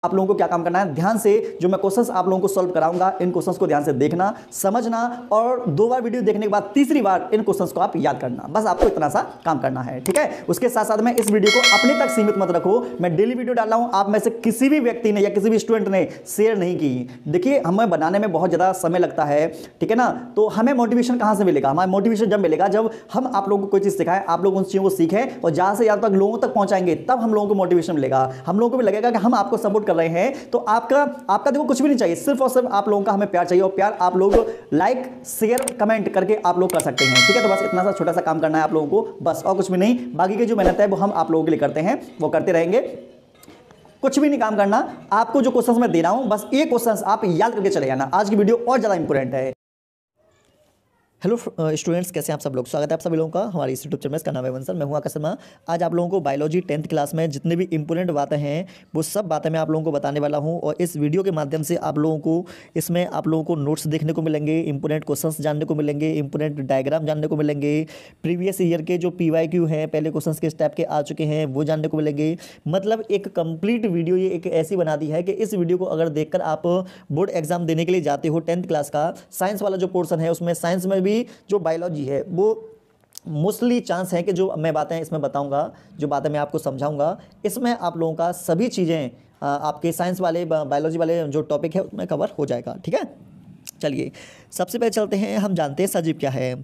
आप लोगों को क्या काम करना है, ध्यान से जो मैं क्वेश्चंस आप लोगों को सॉल्व कराऊंगा, इन क्वेश्चंस को ध्यान से देखना, समझना और 2 बार वीडियो देखने के बाद तीसरी बार इन क्वेश्चंस को आप याद करना। बस आपको इतना सा काम करना है, ठीक है। उसके साथ साथ में इस वीडियो को अपने तक सीमित मत रखो। मैं डेली वीडियो डाल रहा हूं, आप में से किसी भी व्यक्ति ने या किसी भी स्टूडेंट ने शेयर नहीं की। देखिए हमें बनाने में बहुत ज्यादा समय लगता है, ठीक है ना। तो हमें मोटिवेशन कहां से मिलेगा, हमारा मोटिवेशन जब मिलेगा जब हम आप लोगों को कोई चीज सिखाएं, आप लोग उन चीजों को सीखें और जहां से ज्यादा तक लोगों तक पहुंचाएंगे, तब हम लोगों को मोटिवेशन मिलेगा। हम लोगों को भी लगेगा कि हम आपको सपोर्ट कर रहे हैं। तो आपका देखो कुछ भी नहीं चाहिए, सिर्फ और सिर्फ आप लोगों का हमें प्यार चाहिए, और प्यार आप लोग लाइक शेयर कमेंट करके आप लोग कर सकते हैं, ठीक है। तो बस इतना सा छोटा सा काम करना है आप लोगों को, बस और कुछ भी नहीं। बाकी की जो मेहनत है वो हम आप लोगों के लिए करते हैं, वो करते रहेंगे। कुछ भी नहीं काम करना, आपको जो क्वेश्चंस मैं दे रहा हूं बस ये क्वेश्चंस आप याद करके चले जाना। आज की वीडियो और ज्यादा इंपॉर्टेंट है। हेलो स्टूडेंट्स, कैसे हैं आप सब लोग। स्वागत है आप सभी लोगों का हमारे इस यूट्यूब चैनल में। इसका नाम है वंसल, मैं हूं आकाश शर्मा। आज आप लोगों को बायोलॉजी 10th क्लास में जितने भी इंपॉर्टेंट बातें हैं वो सब बातें मैं आप लोगों को बताने वाला हूं, और इस वीडियो के माध्यम से आप लोगों को इसमें आप लोगों को नोट्स देखने को मिलेंगे, इंपॉर्टेंट क्वेश्चंस जानने को मिलेंगे, इंपॉर्टेंट डायग्राम जानने को मिलेंगे, प्रीवियस ईयर के जो PYQ हैं, पहले क्वेश्चन किस टाइप के आ चुके हैं वो जानने को मिलेंगे। मतलब एक कंप्लीट वीडियो ये एक ऐसी बना दी है कि इस वीडियो को अगर देखकर आप बोर्ड एग्जाम देने के लिए जाते हो 10th क्लास का, साइंस वाला जो पोर्सन है उसमें साइंस में भी जो बायोलॉजी है वो मोस्टली चांस है कि जो मैं बातें इसमें बताऊंगा, जो बातें मैं आपको समझाऊंगा, इसमें आप लोगों का सभी चीज़ें आपके साइंस वाले बायोलॉजी वाले जो टॉपिक है उसमें कवर हो जाएगा, ठीक है। चलिए सबसे पहले चलते हैं, हम जानते हैं सजीव क्या है।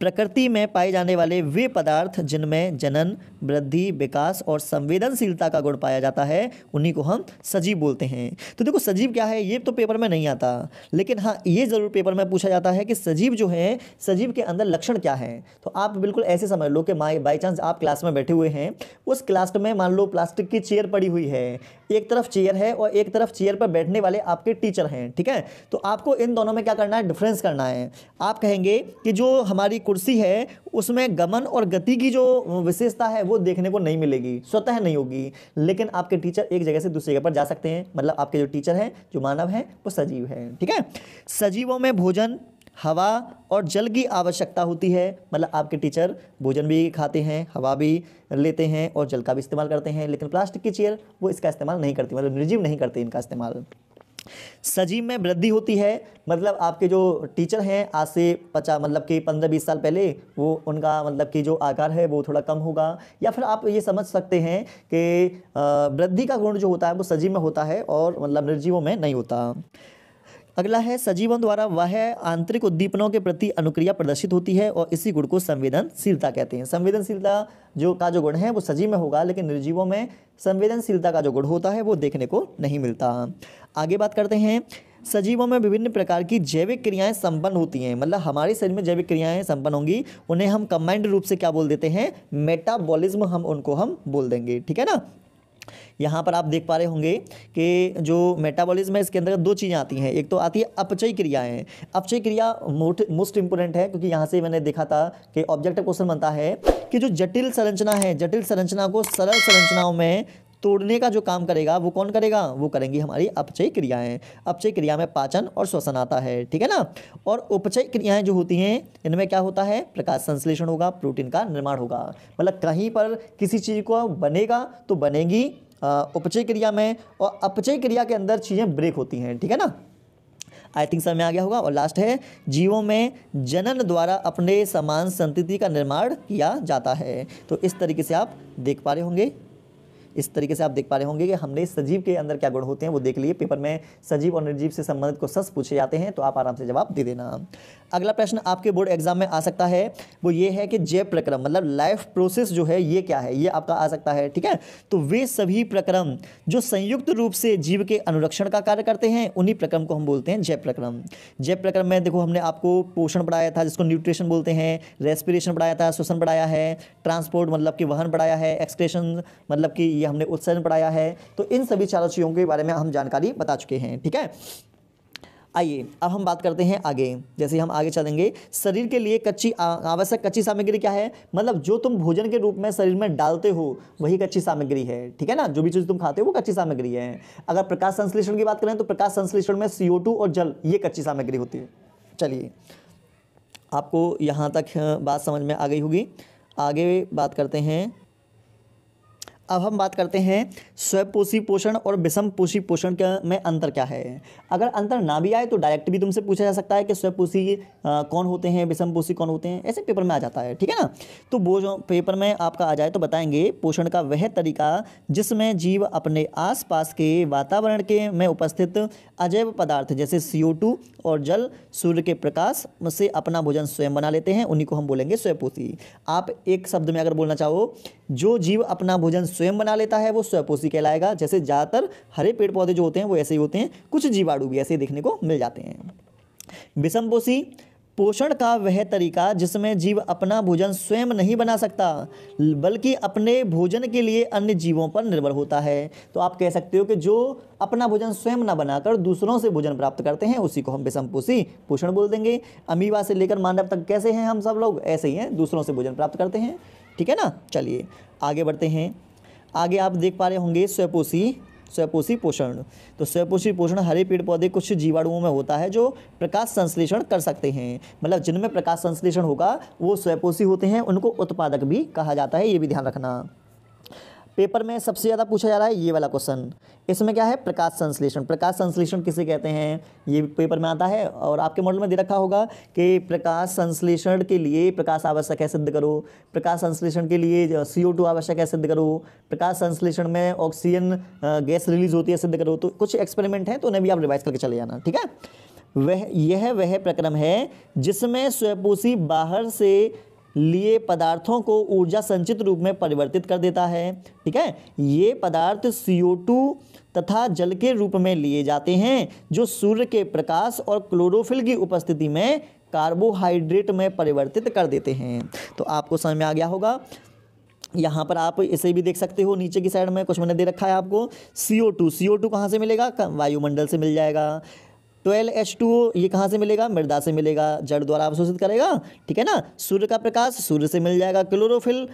प्रकृति में पाए जाने वाले वे पदार्थ जिनमें जनन, वृद्धि, विकास और संवेदनशीलता का गुण पाया जाता है उन्हीं को हम सजीव बोलते हैं। तो देखो सजीव क्या है ये तो पेपर में नहीं आता, लेकिन हाँ ये ज़रूर पेपर में पूछा जाता है कि सजीव जो है, सजीव के अंदर लक्षण क्या है। तो आप बिल्कुल ऐसे समझ लो कि बाई चांस आप क्लास में बैठे हुए हैं, उस क्लास में मान लो प्लास्टिक की चेयर पड़ी हुई है, एक तरफ चेयर है और एक तरफ चेयर पर बैठने वाले आपके टीचर हैं, ठीक है। तो आपको इन दोनों में क्या करना है, डिफरेंस करना है। आप कहेंगे कि जो हमारी कुर्सी है उसमें गमन और गति की जो विशेषता है वो देखने को नहीं मिलेगी, स्वतः नहीं होगी, लेकिन आपके टीचर एक जगह से दूसरी जगह पर जा सकते हैं। मतलब आपके जो टीचर हैं, जो मानव हैं, वो सजीव हैं, ठीक है। सजीवों में भोजन, हवा और जल की आवश्यकता होती है। मतलब आपके टीचर भोजन भी खाते हैं, हवा भी लेते हैं और जल का भी इस्तेमाल करते हैं, लेकिन प्लास्टिक की चेयर वो इसका इस्तेमाल नहीं करती, मतलब निर्जीव नहीं करते इनका इस्तेमाल। सजीव में वृद्धि होती है, मतलब आपके जो टीचर हैं आज से 50 मतलब कि 15-20 साल पहले वो उनका मतलब कि जो आकार है वो थोड़ा कम होगा, या फिर आप ये समझ सकते हैं कि वृद्धि का गुण जो होता है वो सजीव में होता है और मतलब निर्जीवों में नहीं होता। अगला है, सजीवों द्वारा वह आंतरिक उद्दीपनों के प्रति अनुक्रिया प्रदर्शित होती है और इसी गुण को संवेदनशीलता कहते हैं। संवेदनशीलता जो गुण है वो सजीव में होगा, लेकिन निर्जीवों में संवेदनशीलता का जो गुण होता है वो देखने को नहीं मिलता। आगे बात करते हैं, सजीवों में विभिन्न प्रकार की जैविक क्रियाएं संपन्न होती हैं। मतलब हमारे शरीर में जैविक क्रियाएं संपन्न होंगी, उन्हें हम कंबाइंड रूप से क्या बोल देते हैं, मेटाबॉलिज्म हम बोल देंगे, ठीक है ना। यहाँ पर आप देख पा रहे होंगे कि जो मेटाबॉलिज्म है इसके अंदर 2 चीज़ें आती हैं। एक तो आती है अपचयी क्रियाएं। अपचयी क्रिया मोस्ट इंपोर्टेंट है, क्योंकि यहाँ से मैंने देखा था कि ऑब्जेक्टिव क्वेश्चन बनता है कि जो जटिल संरचना है, जटिल संरचना को सरल संरचनाओं में तोड़ने का जो काम करेगा वो कौन करेगा, वो करेंगी हमारी अपचयी क्रियाएं। अपचयी क्रिया में पाचन और श्वसन आता है, ठीक है ना। और उपचयी क्रियाएं जो होती हैं इनमें क्या होता है, प्रकाश संश्लेषण होगा, प्रोटीन का निर्माण होगा। मतलब कहीं पर किसी चीज़ को बनेगा तो बनेगी उपचय क्रिया में, और अपचय क्रिया के अंदर चीज़ें ब्रेक होती हैं, ठीक है ना। आई थिंक समझ में आ गया होगा। और लास्ट है, जीवों में जनन द्वारा अपने समान संतति का निर्माण किया जाता है। तो इस तरीके से आप देख पा रहे होंगे, कि हमने सजीव के अंदर क्या गुण होते हैं वो देख लिए। पेपर में सजीव और निर्जीव से संबंधित क्वेश्चन पूछे जाते हैं, तो आप आराम से जवाब दे देना। अगला प्रश्न आपके बोर्ड एग्जाम में आ सकता है, वो ये है कि जैव प्रक्रम मतलब लाइफ प्रोसेस जो है ये क्या है, ये आपका आ सकता है, ठीक है। तो वे सभी प्रक्रम जो संयुक्त रूप से जीव के अनुरक्षण का कार्य करते हैं उन्हीं प्रक्रम को हम बोलते हैं जैव प्रक्रम। जैव प्रक्रम में देखो हमने आपको पोषण पढ़ाया था जिसको न्यूट्रिशन बोलते हैं, रेस्पिरेशन पढ़ाया था, श्वसन पढ़ाया है, ट्रांसपोर्ट मतलब कि वहन पढ़ाया है, एक्सक्रेशन मतलब कि ये हमने उत्सर्जन पढ़ाया है। तो इन सभी चारों चीज़ों के बारे में हम जानकारी बता चुके हैं, ठीक है। आइए अब हम बात करते हैं आगे। जैसे हम आगे चलेंगे, शरीर के लिए आवश्यक कच्ची सामग्री क्या है, मतलब जो तुम भोजन के रूप में शरीर में डालते हो वही कच्ची सामग्री है, ठीक है ना। जो भी चीज़ तुम खाते हो वो कच्ची सामग्री है। अगर प्रकाश संश्लेषण की बात करें तो प्रकाश संश्लेषण में CO2 और जल ये कच्ची सामग्री होती है। चलिए आपको यहाँ तक बात समझ में आ गई होगी। आगे बात करते हैं, अब हम बात करते हैं स्वपोषी पोषण और विषम पोषी पोषण में अंतर क्या है। अगर अंतर ना भी आए तो डायरेक्ट भी तुमसे पूछा जा सकता है कि स्वपोषी कौन होते हैं, विषम पोषी कौन होते हैं, ऐसे पेपर में आ जाता है, ठीक है ना। तो वो जो पेपर में आपका आ जाए तो बताएंगे पोषण का वह तरीका जिसमें जीव अपने आसपास के वातावरण के में उपस्थित अजैव पदार्थ जैसे CO2 और जल, सूर्य के प्रकाश से अपना भोजन स्वयं बना लेते हैं, उन्हीं को हम बोलेंगे स्वपोषी। आप एक शब्द में अगर बोलना चाहो, जो जीव अपना भोजन स्वयं बना लेता है वो स्वपोषी कहलाएगा। जैसे ज़्यादातर हरे पेड़ पौधे जो होते हैं वो ऐसे ही होते हैं, कुछ जीवाणु भी ऐसे देखने को मिल जाते हैं। विषमपोषी पोषण का वह तरीका जिसमें जीव अपना भोजन स्वयं नहीं बना सकता बल्कि अपने भोजन के लिए अन्य जीवों पर निर्भर होता है। तो आप कह सकते हो कि जो अपना भोजन स्वयं ना बनाकर दूसरों से भोजन प्राप्त करते हैं उसी को हम विषमपोषी पोषण बोल देंगे। अमीबा से लेकर मानव तक कैसे हैं हम सब लोग, ऐसे ही हैं, दूसरों से भोजन प्राप्त करते हैं, ठीक है ना। चलिए आगे बढ़ते हैं। आगे आप देख पा रहे होंगे स्वपोषी पोषण। तो स्वपोषी पोषण हरे पेड़ पौधे कुछ जीवाणुओं में होता है जो प्रकाश संश्लेषण कर सकते हैं, मतलब जिनमें प्रकाश संश्लेषण होगा वो स्वपोषी होते हैं, उनको उत्पादक भी कहा जाता है, ये भी ध्यान रखना। पेपर में सबसे ज़्यादा पूछा जा रहा है ये वाला क्वेश्चन। इसमें क्या है, प्रकाश संश्लेषण। प्रकाश संश्लेषण किसे कहते हैं, ये पेपर में आता है और आपके मॉडल में दे रखा होगा कि प्रकाश संश्लेषण के लिए प्रकाश आवश्यक है सिद्ध करो, प्रकाश संश्लेषण के लिए CO2 आवश्यक है सिद्ध करो, प्रकाश संश्लेषण में ऑक्सीजन गैस रिलीज होती है सिद्ध करो। तो कुछ एक्सपेरिमेंट हैं तो उन्हें भी आप रिवाइज करके चले जाना, ठीक है। यह प्रक्रम है जिसमें स्वपोषी बाहर से लिए पदार्थों को ऊर्जा संचित रूप में परिवर्तित कर देता है, ठीक है। ये पदार्थ CO2 तथा जल के रूप में लिए जाते हैं जो सूर्य के प्रकाश और क्लोरोफिल की उपस्थिति में कार्बोहाइड्रेट में परिवर्तित कर देते हैं। तो आपको समझ में आ गया होगा। यहाँ पर आप इसे भी देख सकते हो, नीचे की साइड में कुछ मैंने दे रखा है आपको। CO2 कहाँ से मिलेगा, वायुमंडल से मिल जाएगा। 12H2O ये कहाँ से मिलेगा, मृदा से मिलेगा, जड़ द्वारा अवशोषित करेगा, ठीक है ना। सूर्य का प्रकाश सूर्य से मिल जाएगा। क्लोरोफिल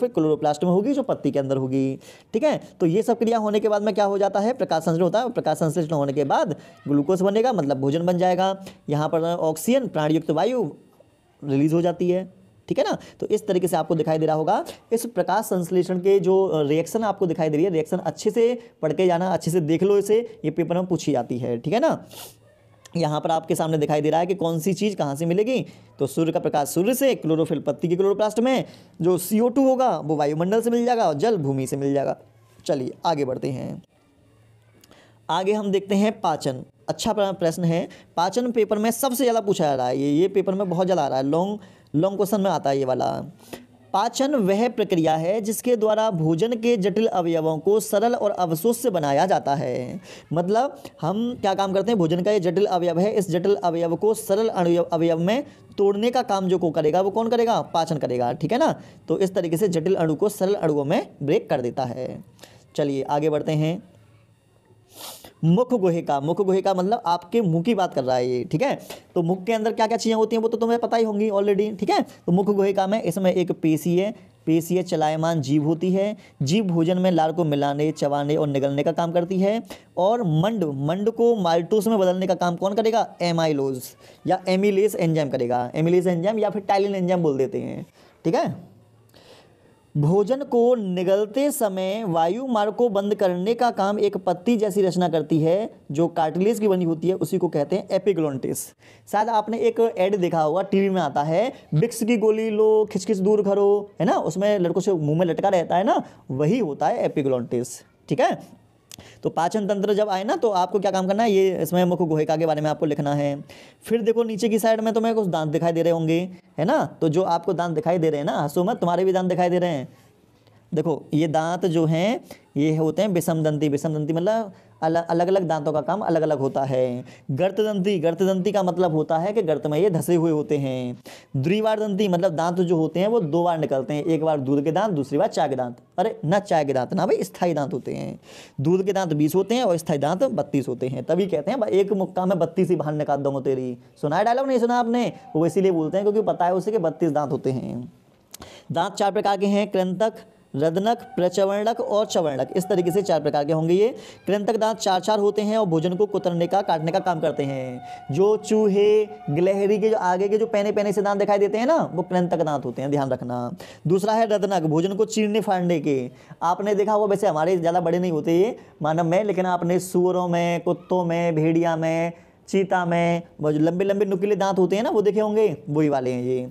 क्लोरोप्लास्ट में होगी जो पत्ती के अंदर होगी, ठीक है। तो ये सब क्रिया होने के बाद में क्या हो जाता है, प्रकाश संश्लेषण होता है। प्रकाश संश्लेषण होने के बाद ग्लूकोज बनेगा, मतलब भोजन बन जाएगा। यहाँ पर ऑक्सीजन प्राणयुक्त वायु रिलीज हो जाती है, ठीक है ना। तो इस तरीके से आपको दिखाई दे रहा होगा। इस प्रकाश संश्लेषण के जो रिएक्शन आपको दिखाई दे रही है, रिएक्शन अच्छे से पढ़ के जाना, अच्छे से देख लो इसे, ये पेपर में पूछी जाती है, ठीक है ना। यहाँ पर आपके सामने दिखाई दे रहा है कि कौन सी चीज़ कहाँ से मिलेगी। तो सूर्य का प्रकाश सूर्य से, क्लोरोफिल पत्ती के क्लोरोप्लास्ट में, जो CO2 होगा वो वायुमंडल से मिल जाएगा और जल भूमि से मिल जाएगा। चलिए आगे बढ़ते हैं। आगे हम देखते हैं पाचन। अच्छा प्रश्न है, पाचन पेपर में सबसे ज़्यादा पूछा जा रहा है, ये पेपर में बहुत ज़्यादा आ रहा है, लॉन्ग क्वेश्चन में आता है ये वाला। पाचन वह प्रक्रिया है जिसके द्वारा भोजन के जटिल अवयवों को सरल और अवशोष से बनाया जाता है। मतलब हम क्या काम करते हैं, भोजन का ये जटिल अवयव है, इस जटिल अवयव को सरल अवयव में तोड़ने का काम जो को करेगा वो कौन करेगा, पाचन करेगा, ठीक है ना। तो इस तरीके से जटिल अणु को सरल अणुओं में ब्रेक कर देता है। चलिए आगे बढ़ते हैं। मुख गुहिका मतलब आपके मुंह की बात कर रहा है ये, ठीक है। तो मुख के अंदर क्या क्या चीज़ें होती हैं वो तो तुम्हें पता ही होंगी ऑलरेडी, ठीक है। तो मुख गुहिका में इसमें एक पेशी है, चलायमान जीभ होती है। जीभ भोजन में लार को मिलाने, चबाने और निगलने का काम करती है। और मंड को माल्टोस में बदलने का काम कौन करेगा, एमाइलोज या एमिलेज एंजाइम करेगा। एमिलेज एंजाइम या फिर टाइलिन एंजाइम बोल देते हैं, ठीक है। भोजन को निगलते समय वायु मार्ग को बंद करने का काम एक पत्ती जैसी रचना करती है जो कार्टिलेज की बनी होती है, उसी को कहते हैं एपिग्लोटिस। शायद आपने एक ऐड देखा होगा, टीवी में आता है, विक्स की गोली लो खिचखिच दूर करो, है ना, उसमें लड़कों से मुंह में लटका रहता है ना, वही होता है एपिग्लोटिस, ठीक है। तो पाचन तंत्र जब आए ना तो आपको क्या काम करना है, ये इसमें मुख गुहिका के बारे में आपको लिखना है। फिर देखो नीचे की साइड में तुम्हें कुछ दांत दिखाई दे रहे होंगे, है ना। तो जो आपको दांत दिखाई दे रहे हैं ना, हंसो मत, तुम्हारे भी दांत दिखाई दे रहे हैं। देखो ये दांत जो हैं ये होते हैं विषमदंती मतलब अलग अलग दांतों का काम अलग अलग होता है। गर्तदंती का मतलब होता है कि गर्त में ये धसे हुए होते हैं। द्विवार दंती मतलब दांत जो होते हैं वो दो बार निकलते हैं, एक बार दूध के दांत, दूसरी बार चाय के दांत। अरे ना चाय के दांत ना भाई, स्थायी दांत होते हैं। दूध के दांत 20 होते हैं और स्थायी दांत 32 होते हैं, तभी कहते हैं एक मुक्का में 32 ही बाहर निकाल दूंगा तेरी। सुना है डायलॉग, नहीं सुना आपने? वो इसीलिए बोलते हैं क्योंकि पता है उसे कि 32 दांत होते हैं। दांत 4 प्रकार के हैं, कृंतक, रदनक, प्रचवर्णक और चवर्णक, इस तरीके से 4 प्रकार के होंगे ये। कृंतक दांत 4 होते हैं और भोजन को कुतरने का, काटने का काम करते हैं। जो चूहे, गिलहरी के जो आगे के जो पैने से दांत दिखाई देते हैं ना, वो कृंतक दांत होते हैं, ध्यान रखना। दूसरा है रदनक, भोजन को चीरने फाड़ने के। आपने देखा होगा, वैसे हमारे ज़्यादा बड़े नहीं होते ये मानव में, लेकिन आपने सूअरों में, कुत्तों में, भेड़िया में, चीता में वो जो लंबे लंबे नुकीले दांत होते हैं ना, वो देखे होंगे, वही वाले हैं ये।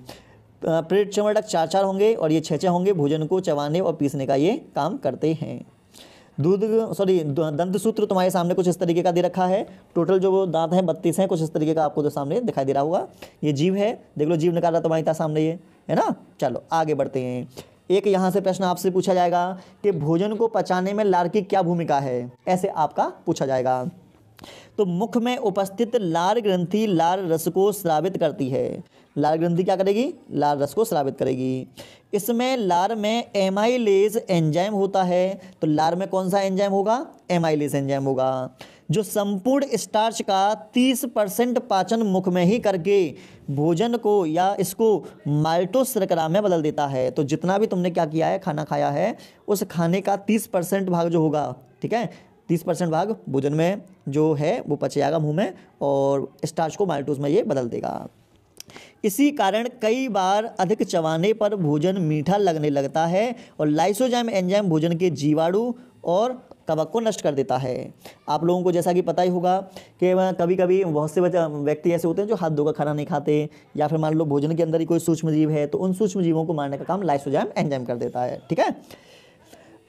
पेट चमड़क 4 होंगे और ये 6 होंगे। भोजन को चबाने और पीसने का ये काम करते हैं। दंतसूत्र तुम्हारे सामने कुछ इस तरीके का दे रखा है। टोटल जो दांत हैं 32 हैं, कुछ इस तरीके का आपको तो सामने दिखाई दे रहा होगा। ये जीव है, देख लो जीव निकाला तुम्हारे सामने ये है ना। चलो आगे बढ़ते हैं। एक यहाँ से प्रश्न आपसे पूछा जाएगा कि भोजन को पचाने में लार की क्या भूमिका है, ऐसे आपका पूछा जाएगा। तो मुख में उपस्थित लार ग्रंथि लार रस को स्रावित करती है। लार ग्रंथि क्या करेगी? लार रस को स्रावित करेगी। इसमें लार में एमाइलेज एंजाइम होता है। तो लार में कौन सा एंजाइम होगा? एमाइलेज एंजाइम होगा, जो संपूर्ण स्टार्च का 30% पाचन मुख में ही करके भोजन को या इसको माल्टोस शर्करा में बदल देता है। तो जितना भी तुमने क्या किया है, खाना खाया है, उस खाने का 30% भाग जो होगा, ठीक है, 30% भाग भोजन में जो है वो पच जाएगा मुंह में और स्टार्च को माल्टोस में ये बदल देगा। इसी कारण कई बार अधिक चबाने पर भोजन मीठा लगने लगता है और लाइसोजाइम एंजाइम भोजन के जीवाणु और कवक को नष्ट कर देता है। आप लोगों को जैसा कि पता ही होगा कि कभी कभी बहुत से व्यक्ति ऐसे होते हैं जो हाथ धोकर खाना नहीं खाते, या फिर मान लो भोजन के अंदर ही कोई सूक्ष्म जीव है, तो उन सूक्ष्म जीवों को मारने का काम लाइसोजाइम एंजाइम कर देता है, ठीक है।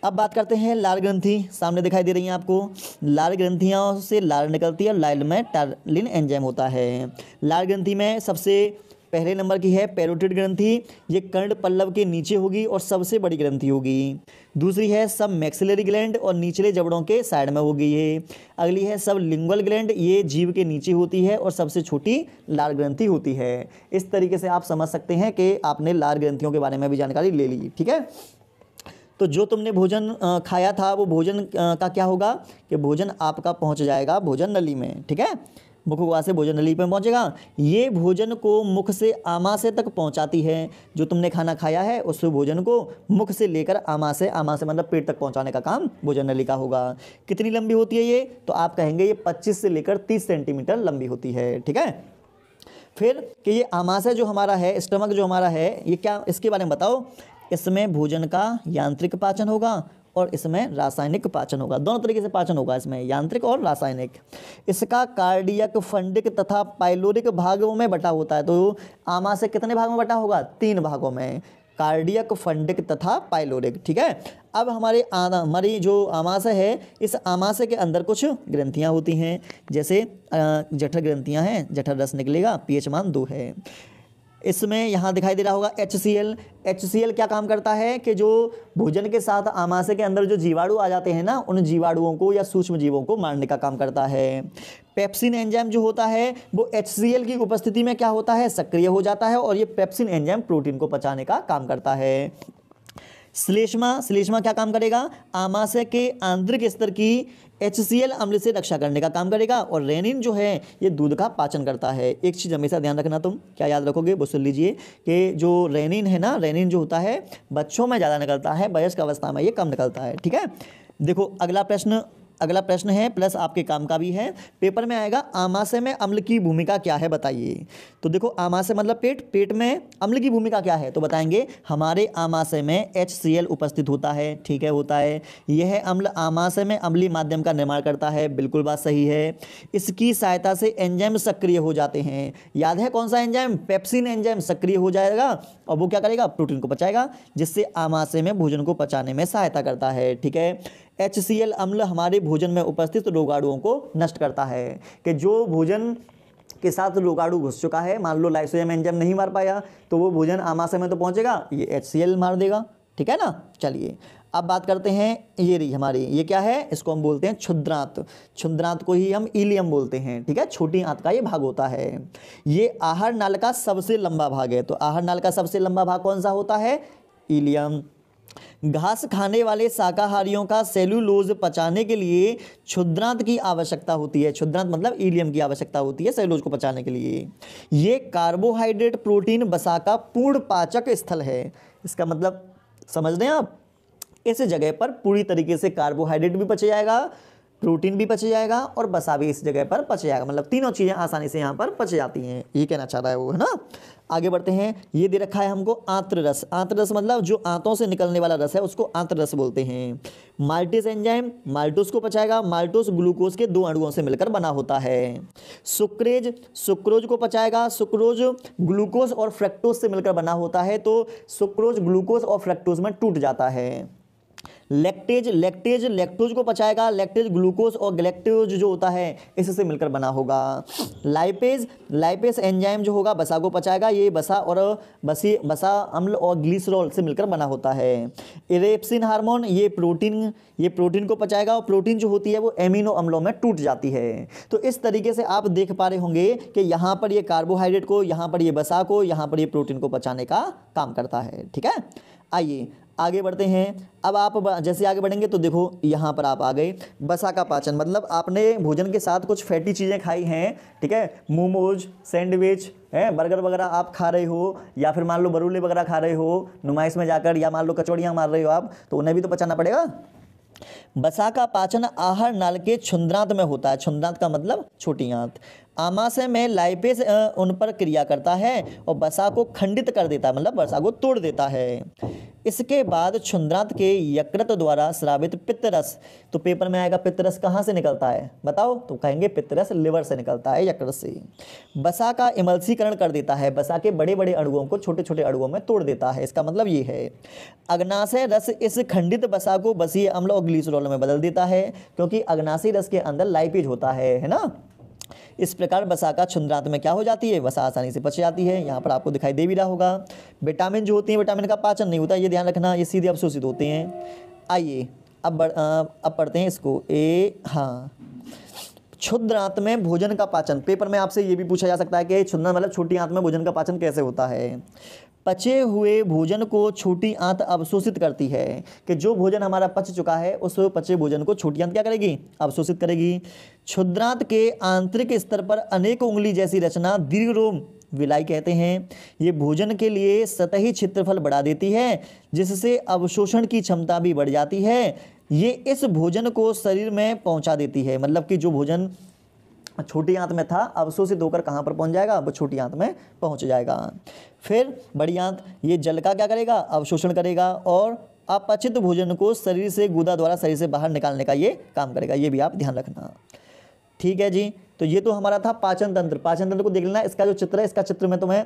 अब बात करते हैं लार ग्रंथि। सामने दिखाई दे रही हैं आपको। लार ग्रंथियों से लार निकलती है और लार में टार्लिन एंजाइम होता है। लार ग्रंथि में सबसे पहले नंबर की है पैरोटिड ग्रंथि। ये कर्ण पल्लव के नीचे होगी और सबसे बड़ी ग्रंथि होगी। दूसरी है सब मैक्सिलरी ग्लैंड और निचले जबड़ों के साइड में होगी ये। अगली है सब लिंगुअल ग्लैंड, ये जीभ के नीचे होती है और सबसे छोटी लार ग्रंथि होती है। इस तरीके से आप समझ सकते हैं कि आपने लार ग्रंथियों के बारे में भी जानकारी ले ली, ठीक है। तो जो तुमने भोजन खाया था वो भोजन का क्या होगा कि भोजन आपका पहुंच जाएगा भोजन नली में, ठीक है। मुखवास से भोजन नली पे पहुंचेगा। ये भोजन को मुख से आमाशय तक पहुंचाती है। जो तुमने खाना खाया है उस भोजन को मुख से लेकर आमाशय मतलब पेट तक पहुंचाने का काम भोजन नली का होगा। कितनी लंबी होती है ये? तो आप कहेंगे ये 25 से लेकर 30 सेंटीमीटर लंबी होती है, ठीक है। फिर कि ये आमाशय जो हमारा है, स्टमक जो हमारा है, ये क्या, इसके बारे में बताओ। इसमें भोजन का यांत्रिक पाचन होगा और इसमें रासायनिक पाचन होगा। दोनों तरीके से पाचन होगा इसमें, यांत्रिक और रासायनिक। इसका कार्डियक, फंडिक तथा पाइलोरिक भागों में बटा होता है। तो आमाशय कितने भागों में बटा होगा? 3 भागों में, कार्डियक, फंडिक तथा पाइलोरिक, ठीक है। अब हमारी जो आमाशय है, इस आमाशय के अंदर कुछ ग्रंथियाँ होती हैं, जैसे जठर ग्रंथियाँ हैं, जठर रस निकलेगा, पीएच मान 2 है। इसमें यहाँ दिखाई दे रहा होगा HCl क्या काम करता है कि जो भोजन के साथ आमाशय के अंदर जो जीवाणु आ जाते हैं ना, उन जीवाणुओं को या सूक्ष्म जीवों को मारने का काम करता है। पेप्सिन एंजाइम जो होता है वो HCl की उपस्थिति में क्या होता है? सक्रिय हो जाता है और ये पेप्सिन एंजाइम प्रोटीन को पचाने का काम करता है। श्लेष्मा क्या काम करेगा? आमाशय के आंतरिक स्तर की HCl अम्ल से रक्षा करने का काम करेगा। और रेनिन जो है ये दूध का पाचन करता है। एक चीज़ हमेशा ध्यान रखना, तुम क्या याद रखोगे वो सुन लीजिए कि जो रेनिन है ना, रेनिन जो होता है बच्चों में ज़्यादा निकलता है, वयस्क अवस्था में ये कम निकलता है, ठीक है। देखो अगला प्रश्न है, प्लस आपके काम का भी है, पेपर में आएगा। आमाशय में अम्ल की भूमिका क्या है बताइए। तो देखो आमाशय मतलब पेट में अम्ल की भूमिका क्या है? तो बताएंगे हमारे आमाशय में HCl उपस्थित होता है, ठीक है, होता है। यह अम्ल आमाशय में अम्लीय माध्यम का निर्माण करता है, बिल्कुल बात सही है। इसकी सहायता से एंजाइम सक्रिय हो जाते हैं। याद है कौन सा एंजाइम? पेप्सिन एंजाइम सक्रिय हो जाएगा और वो क्या करेगा? प्रोटीन को पचाएगा, जिससे आमाशय में भोजन को पचाने में सहायता करता है, ठीक है। HCl अम्ल हमारे भोजन में उपस्थित रोगाणुओं को नष्ट करता है। कि जो भोजन के साथ रोगाणु घुस चुका है, मान लो लाइसोजाइम एंजाइम नहीं मार पाया, तो वो भोजन आमाशय में तो पहुंचेगा, ये HCl मार देगा, ठीक है ना। चलिए अब बात करते हैं, ये रही हमारी, ये क्या है? इसको हम बोलते हैं क्षुद्रांत। क्षुद्रांत को ही हम इलियम बोलते हैं, ठीक है। छोटी आंत का ये भाग होता है। ये आहार नाल का सबसे लंबा भाग है। तो आहार नाल का सबसे लंबा भाग कौन सा होता है? इलियम। घास खाने वाले शाकाहारियों का सेलुलोज पचाने के लिए क्षुद्रांत की आवश्यकता होती है। क्षुद्रांत मतलब इलियम की आवश्यकता होती है सेलुलोज को पचाने के लिए। ये कार्बोहाइड्रेट, प्रोटीन, वसा का पूर्ण पाचक स्थल है। इसका मतलब समझ रहे हैं आप? इस जगह पर पूरी तरीके से कार्बोहाइड्रेट भी पच जाएगा, प्रोटीन भी पच जाएगा और वसा भी इस जगह पर पच जाएगा। मतलब तीनों चीज़ें आसानी से यहाँ पर पच जाती हैं, ये कहना चाह रहा है वो, है ना। आगे बढ़ते हैं। ये दे रखा है हमको आंत्र रस। आंत्र रस मतलब जो आंतों से निकलने वाला रस है उसको आंत्र रस बोलते हैं। माल्टेज एंजाइम माल्टोज को पचाएगा। माल्टोज ग्लूकोज के 2 अणुओं से मिलकर बना होता है। सुक्रेज सुक्रोज को पचाएगा। सुक्रोज ग्लूकोज और फ्रक्टोज से मिलकर बना होता है, तो सुक्रोज ग्लूकोज और फ्रक्टोज में टूट जाता है। लैक्टेज लैक्टोज को पचाएगा। लैक्टेज ग्लूकोज और गैलेक्टोज जो होता है इससे मिलकर बना होगा। लाइपेज एंजाइम जो होगा वसा को पचाएगा। ये वसा अम्ल और ग्लिसरॉल से मिलकर बना होता है। इरेप्सिन हार्मोन ये प्रोटीन को पचाएगा और प्रोटीन जो होती है वो एमिनो अम्लों में टूट जाती है। तो इस तरीके से आप देख पा रहे होंगे कि यहाँ पर ये कार्बोहाइड्रेट को, यहाँ पर ये वसा को, यहाँ पर ये प्रोटीन को पचाने का काम करता है। ठीक है, आइए आगे बढ़ते हैं। अब आप जैसे आगे बढ़ेंगे तो देखो यहाँ पर आप आ गए वसा का पाचन, मतलब आपने भोजन के साथ कुछ फैटी चीज़ें खाई हैं, ठीक है, मोमोज, सैंडविच है, बर्गर वगैरह आप खा रहे हो, या फिर मान लो बरूले वगैरह खा रहे हो नुमाइश में जाकर, या मान लो कचौड़ियाँ मार रहे हो आप, तो उन्हें भी तो पचाना पड़ेगा। वसा का पाचन आहार नाल के छुंद्रांत में होता है। छुंद्रांत का मतलब छोटी आंत। आमाशय में लाइपेज उन पर क्रिया करता है और वसा को खंडित कर देता है, मतलब वसा को तोड़ देता है। इसके बाद छुंद्रांत के यकृत द्वारा स्रावित पित्तरस, तो पेपर में आएगा पित्तरस कहाँ से निकलता है बताओ, तो कहेंगे पित्तरस लिवर से निकलता है, यकृत से। वसा का इमल्सीकरण कर देता है, वसा के बड़े बड़े अणुओं को छोटे छोटे अणुओं में तोड़ देता है। इसका मतलब ये है। अग्नाशय रस इस खंडित वसा को वसीय अम्ल और ग्लिसरॉल में बदल देता है, क्योंकि अग्नाशय रस के अंदर लाइपेज होता है ना। इस प्रकार वसा का छुंद्रांत में क्या हो जाती है, वसा आसानी से पच जाती है। यहाँ पर आपको दिखाई दे भी रहा होगा। विटामिन जो होती हैं, विटामिन का पाचन नहीं होता, ये ध्यान रखना, ये सीधे अवशोषित होते हैं। आइए अब पढ़ते हैं इसको। हाँ, क्षुद्रांत में भोजन का पाचन। पेपर में आपसे ये भी पूछा जा सकता है कि क्षुद्रांत मतलब छोटी आंत में भोजन का पाचन कैसे होता है। पचे हुए भोजन को छोटी आंत अवशोषित करती है, कि जो भोजन हमारा पच चुका है उस पचे भोजन को छोटी आंत क्या करेगी, अवशोषित करेगी। क्षुद्रांत के आंतरिक स्तर पर अनेक उंगली जैसी रचना दीर्घरोम विलाई कहते हैं। ये भोजन के लिए सतही क्षेत्रफल बढ़ा देती है, जिससे अवशोषण की क्षमता भी बढ़ जाती है। ये इस भोजन को शरीर में पहुंचा देती है, मतलब कि जो भोजन छोटी आंत में था अवशोषित होकर कहाँ पर पहुंच जाएगा, वो छोटी आंत में पहुंच जाएगा। फिर बड़ी आंत, ये जल का क्या करेगा, अवशोषण करेगा और अपचित भोजन को शरीर से गुदा द्वारा शरीर से बाहर निकालने का ये काम करेगा। ये भी आप ध्यान रखना। ठीक है जी, तो ये तो हमारा था पाचन तंत्र। पाचन तंत्र को देख लेना, इसका जो चित्र है, इसका चित्र मैं तुम्हें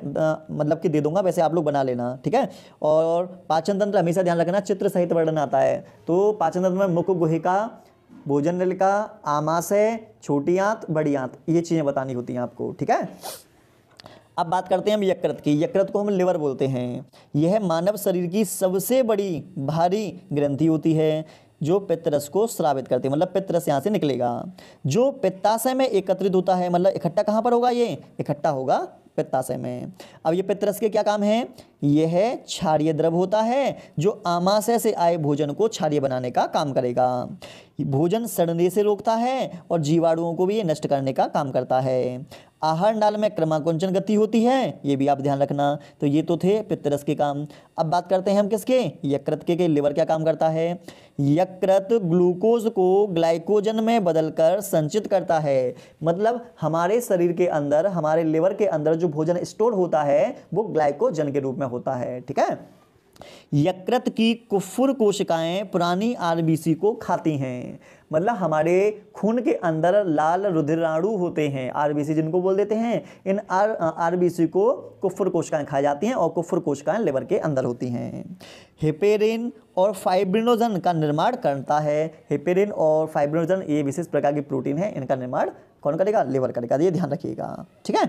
मतलब कि दे दूंगा, वैसे आप लोग बना लेना, ठीक है। और पाचन तंत्र हमेशा ध्यान रखना, चित्र सहित वर्णन आता है। तो पाचन तंत्र में मुख गुहिका, भोजन नलिका, आमाशय, छोटी आंत, बड़ी आंत, ये चीज़ें बतानी होती हैं आपको, ठीक है। अब बात करते हैं हम यकृत की। यकृत को हम लिवर बोलते हैं। यह मानव शरीर की सबसे बड़ी भारी ग्रंथि होती है, जो पित्तरस को स्रावित करती है, मतलब पित्तरस यहाँ से निकलेगा, जो पित्ताशय में एकत्रित होता है। मतलब इकट्ठा कहाँ पर होगा, ये इकट्ठा होगा पित्ताशय में। अब ये पित्तरस के क्या काम है, यह क्षारीय द्रव होता है, जो आमाशय से आए भोजन को क्षारीय बनाने का काम करेगा। भोजन सड़ने से रोकता है और जीवाणुओं को भी ये नष्ट करने का काम करता है। आहार नाल में क्रमाकुंचन गति होती है, ये भी आप ध्यान रखना। तो ये तो थे पित्तरस के काम। अब बात करते हैं हम किसके, यकृत के। लिवर क्या काम करता है, यकृत ग्लूकोज को ग्लाइकोजन में बदलकर संचित करता है। मतलब हमारे शरीर के अंदर, हमारे लिवर के अंदर जो भोजन स्टोर होता है वो ग्लाइकोजन के रूप में होता है, ठीक है। यकृत की कुफुर कोशिकाएं पुरानी आरबीसी को खाती हैं। मतलब हमारे खून के अंदर लाल रुधिराणु होते हैं, आरबीसी जिनको बोल देते हैं। इन आरबीसी को कुफुर कोशिकाएं खा जाती हैं और कुफुर कोशिकाएं लिवर के अंदर होती हैं। हेपेरिन और फाइब्रिनोजन का निर्माण करता है। हेपेरिन और फाइब्रिनोजन ये विशेष प्रकार की प्रोटीन है, इनका निर्माण कौन करेगा, लिवर करेगा। ये ध्यान रखिएगा, ठीक है।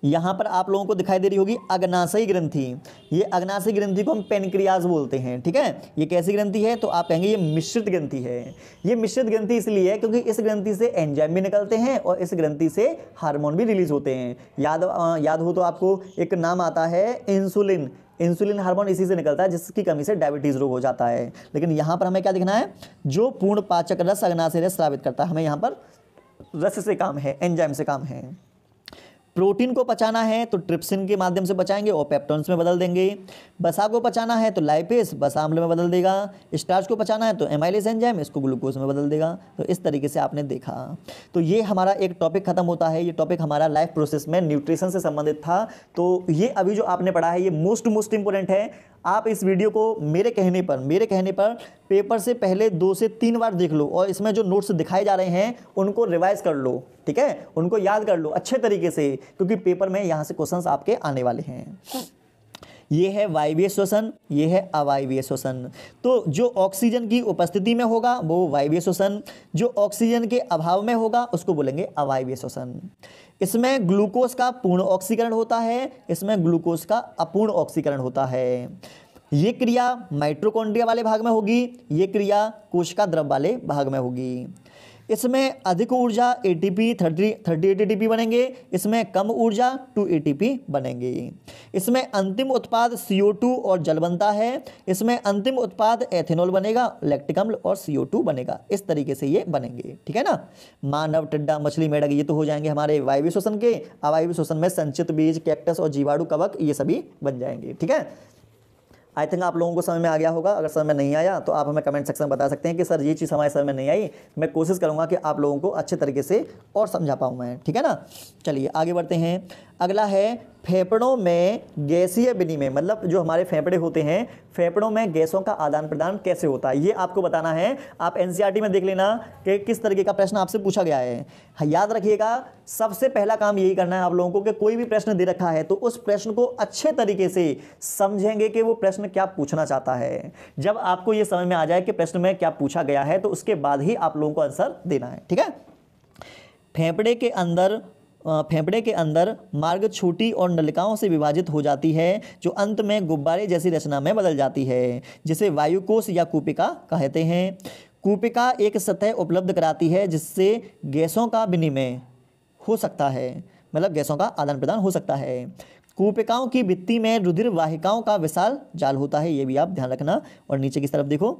यहाँ पर आप लोगों को दिखाई दे रही होगी अग्नाशयी ग्रंथि। ये अग्नाशयी ग्रंथि को हम पेनक्रियाज बोलते हैं, ठीक है। ये कैसी ग्रंथि है, तो आप कहेंगे ये मिश्रित ग्रंथि है। ये मिश्रित ग्रंथि इसलिए है क्योंकि इस ग्रंथि से एंजाइम भी निकलते हैं और इस ग्रंथि से हार्मोन भी रिलीज होते हैं। याद हो तो आपको एक नाम आता है इंसुलिन। इंसुलिन हार्मोन इसी से निकलता है, जिसकी कमी से डायबिटीज रोग हो जाता है। लेकिन यहाँ पर हमें क्या दिखना है, जो पूर्ण पाचक रस अग्नाशय रस स्रावित करता है। हमें यहाँ पर रस से काम है, एंजाइम से काम है। प्रोटीन को पचाना है तो ट्रिप्सिन के माध्यम से पचाएंगे और पेप्टोन्स में बदल देंगे। वसा को पचाना है तो लाइपेस वसा अम्ल में बदल देगा। स्टार्च को पचाना है तो एमाइलेज एंजाइम इसको ग्लूकोज में बदल देगा। तो इस तरीके से आपने देखा। तो ये हमारा एक टॉपिक खत्म होता है। ये टॉपिक हमारा लाइफ प्रोसेस में न्यूट्रिशन से संबंधित था। तो ये अभी जो आपने पढ़ा है ये मोस्ट इंपोर्टेंट है। आप इस वीडियो को मेरे कहने पर पेपर से पहले 2 से 3 बार देख लो और इसमें जो नोट्स दिखाए जा रहे हैं उनको रिवाइज कर लो, ठीक है, उनको याद कर लो अच्छे तरीके से, क्योंकि पेपर में यहाँ से क्वेश्चंस आपके आने वाले हैं। ये है वायवीय श्वसन, ये है अवायवीय श्वसन। तो जो ऑक्सीजन की उपस्थिति में होगा वो वायवीय श्वसन, जो ऑक्सीजन के अभाव में होगा उसको बोलेंगे अवायवीय श्वसन। इसमें ग्लूकोज का पूर्ण ऑक्सीकरण होता है, इसमें ग्लूकोज का अपूर्ण ऑक्सीकरण होता है। ये क्रिया माइटोकॉन्ड्रिया वाले भाग में होगी, ये क्रिया कोशिका द्रव वाले भाग में होगी। इसमें अधिक ऊर्जा ATP 38 ATP बनेंगे, इसमें कम ऊर्जा 2 ATP बनेंगे। इसमें अंतिम उत्पाद CO2 और जल बनता है, इसमें अंतिम उत्पाद एथेनॉल बनेगा, लैक्टिक अम्ल और CO2 बनेगा। इस तरीके से ये बनेंगे, ठीक है ना। मानव, टिड्डा, मछली, मेढक ये तो हो जाएंगे हमारे वायवीय श्वसन के। अवायवीय श्वसन में संचित बीज, कैक्टस और जीवाणु कवक ये सभी बन जाएंगे, ठीक है। आई थिंक आप लोगों को समझ में आ गया होगा। अगर समझ में नहीं आया तो आप हमें कमेंट सेक्शन में बता सकते हैं कि सर ये चीज़ हमारे समझ में नहीं आई। मैं कोशिश करूंगा कि आप लोगों को अच्छे तरीके से और समझा पाऊँ मैं, ठीक है ना। चलिए आगे बढ़ते हैं। अगला है फेफड़ों में गैसीय विनिमय, मतलब जो हमारे फेफड़े होते हैं, फेफड़ों में गैसों का आदान प्रदान कैसे होता है ये आपको बताना है। आप NCERT में देख लेना कि किस तरीके का प्रश्न आपसे पूछा गया है। याद रखिएगा, सबसे पहला काम यही करना है आप लोगों को कि कोई भी प्रश्न दे रखा है तो उस प्रश्न को अच्छे तरीके से समझेंगे कि वो प्रश्न क्या पूछना चाहता है। जब आपको ये समझ में आ जाए कि प्रश्न में क्या पूछा गया है तो उसके बाद ही आप लोगों को आंसर देना है, ठीक है। फेफड़े के अंदर मार्ग छोटी और नलिकाओं से विभाजित हो जाती है, जो अंत में गुब्बारे जैसी रचना में बदल जाती है, जिसे वायुकोश या कूपिका कहते हैं। कूपिका एक सतह उपलब्ध कराती है जिससे गैसों का विनिमय हो सकता है, मतलब गैसों का आदान प्रदान हो सकता है। कूपिकाओं की भित्ति में रुधिर वाहिकाओं का विशाल जाल होता है, ये भी आप ध्यान रखना। और नीचे की तरफ देखो,